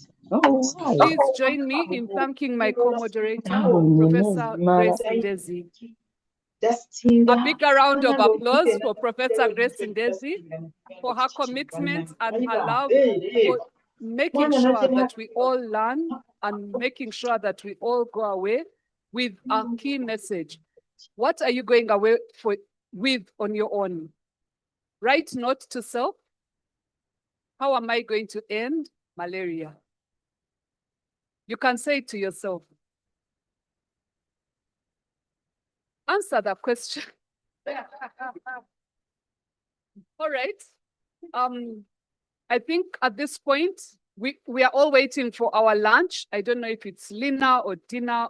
Speaker 10: Please join me in thanking my co-moderator, Professor Grace Ndezi. A big round of applause for Professor Grace Ndezi for her commitment and her love for making sure that we all learn and making sure that we all go away with a key message. What are you going away with on your own? Write note to self. How am I going to end malaria? You can say it to yourself. Answer the question. All right. I think at this point, we are all waiting for our lunch. I don't know if it's dinner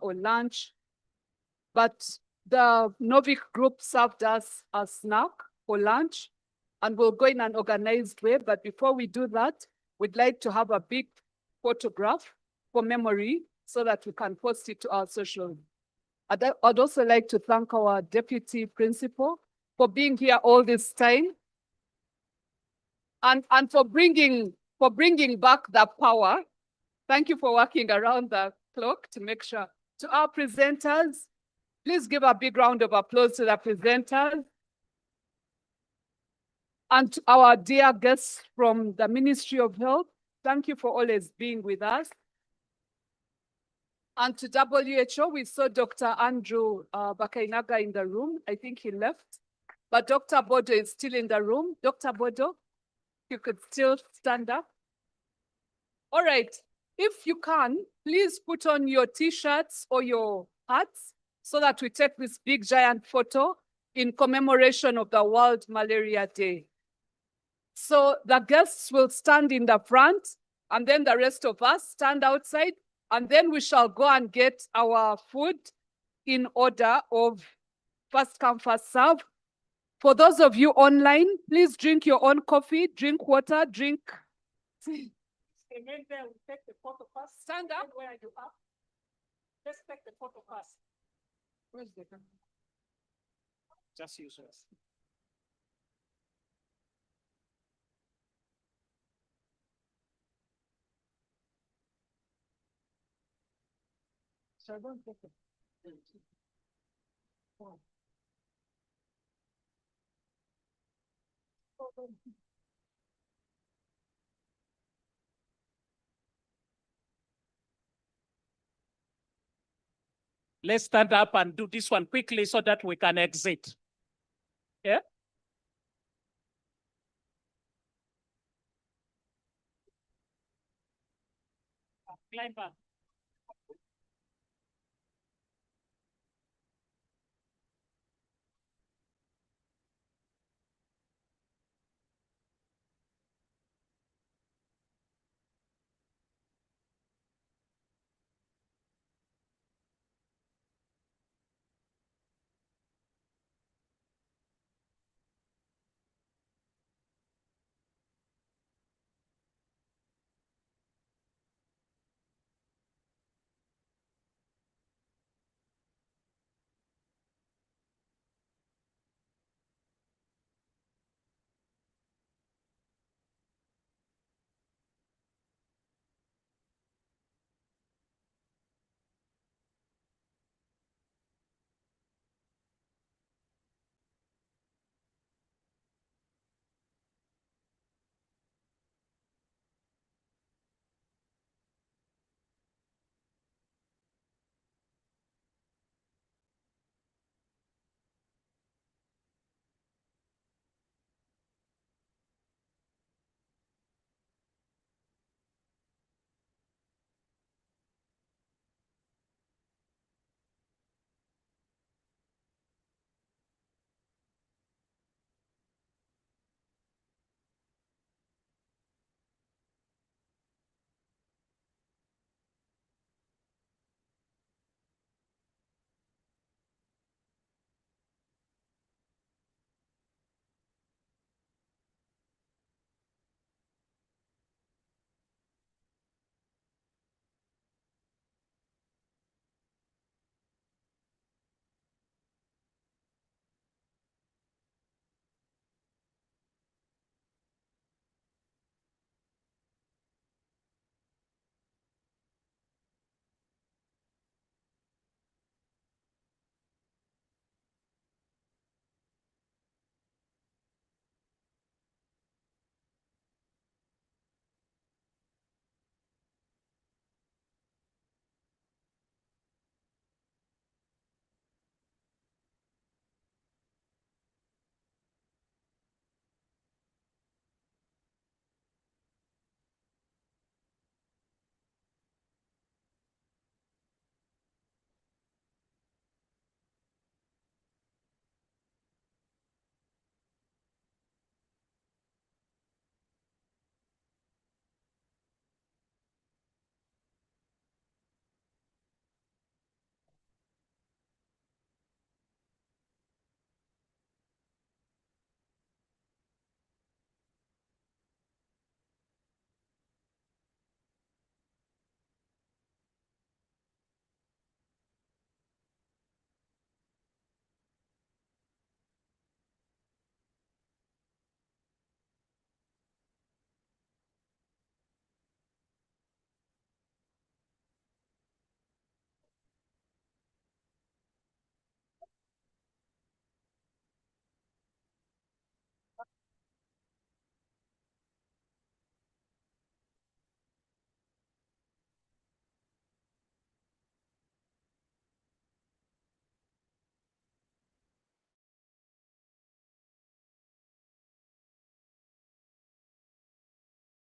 Speaker 10: or lunch, but the Novik group served us a snack for lunch and we'll go in an organized way. But before we do that, we'd like to have a big photograph for memory so that we can post it to our social. I'd also like to thank our deputy principal for being here all this time and for bringing back the power. Thank you for working around the clock to make sure. To our presenters, please give a big round of applause to the presenters. And to our dear guests from the Ministry of Health, thank you for always being with us. And to WHO, we saw Dr. Andrew Bakainaga in the room. I think he left, but Dr. Bodo is still in the room. Dr. Bodo, you could still stand up. All right, if you can, please put on your T-shirts or your hats so that we take this big giant photo in commemoration of the World Malaria Day. So the guests will stand in the front and then the rest of us stand outside, and then we shall go and get our food in order of first come, first serve. For those of you online, please drink your own coffee, drink water, drink. Take the photo first. Stand up. Where are you up? Let's take the photo first. Where's the camera? Just use yours. So I don't take it.
Speaker 5: Let's stand up and do this one quickly so that we can exit. Yeah? Climb up.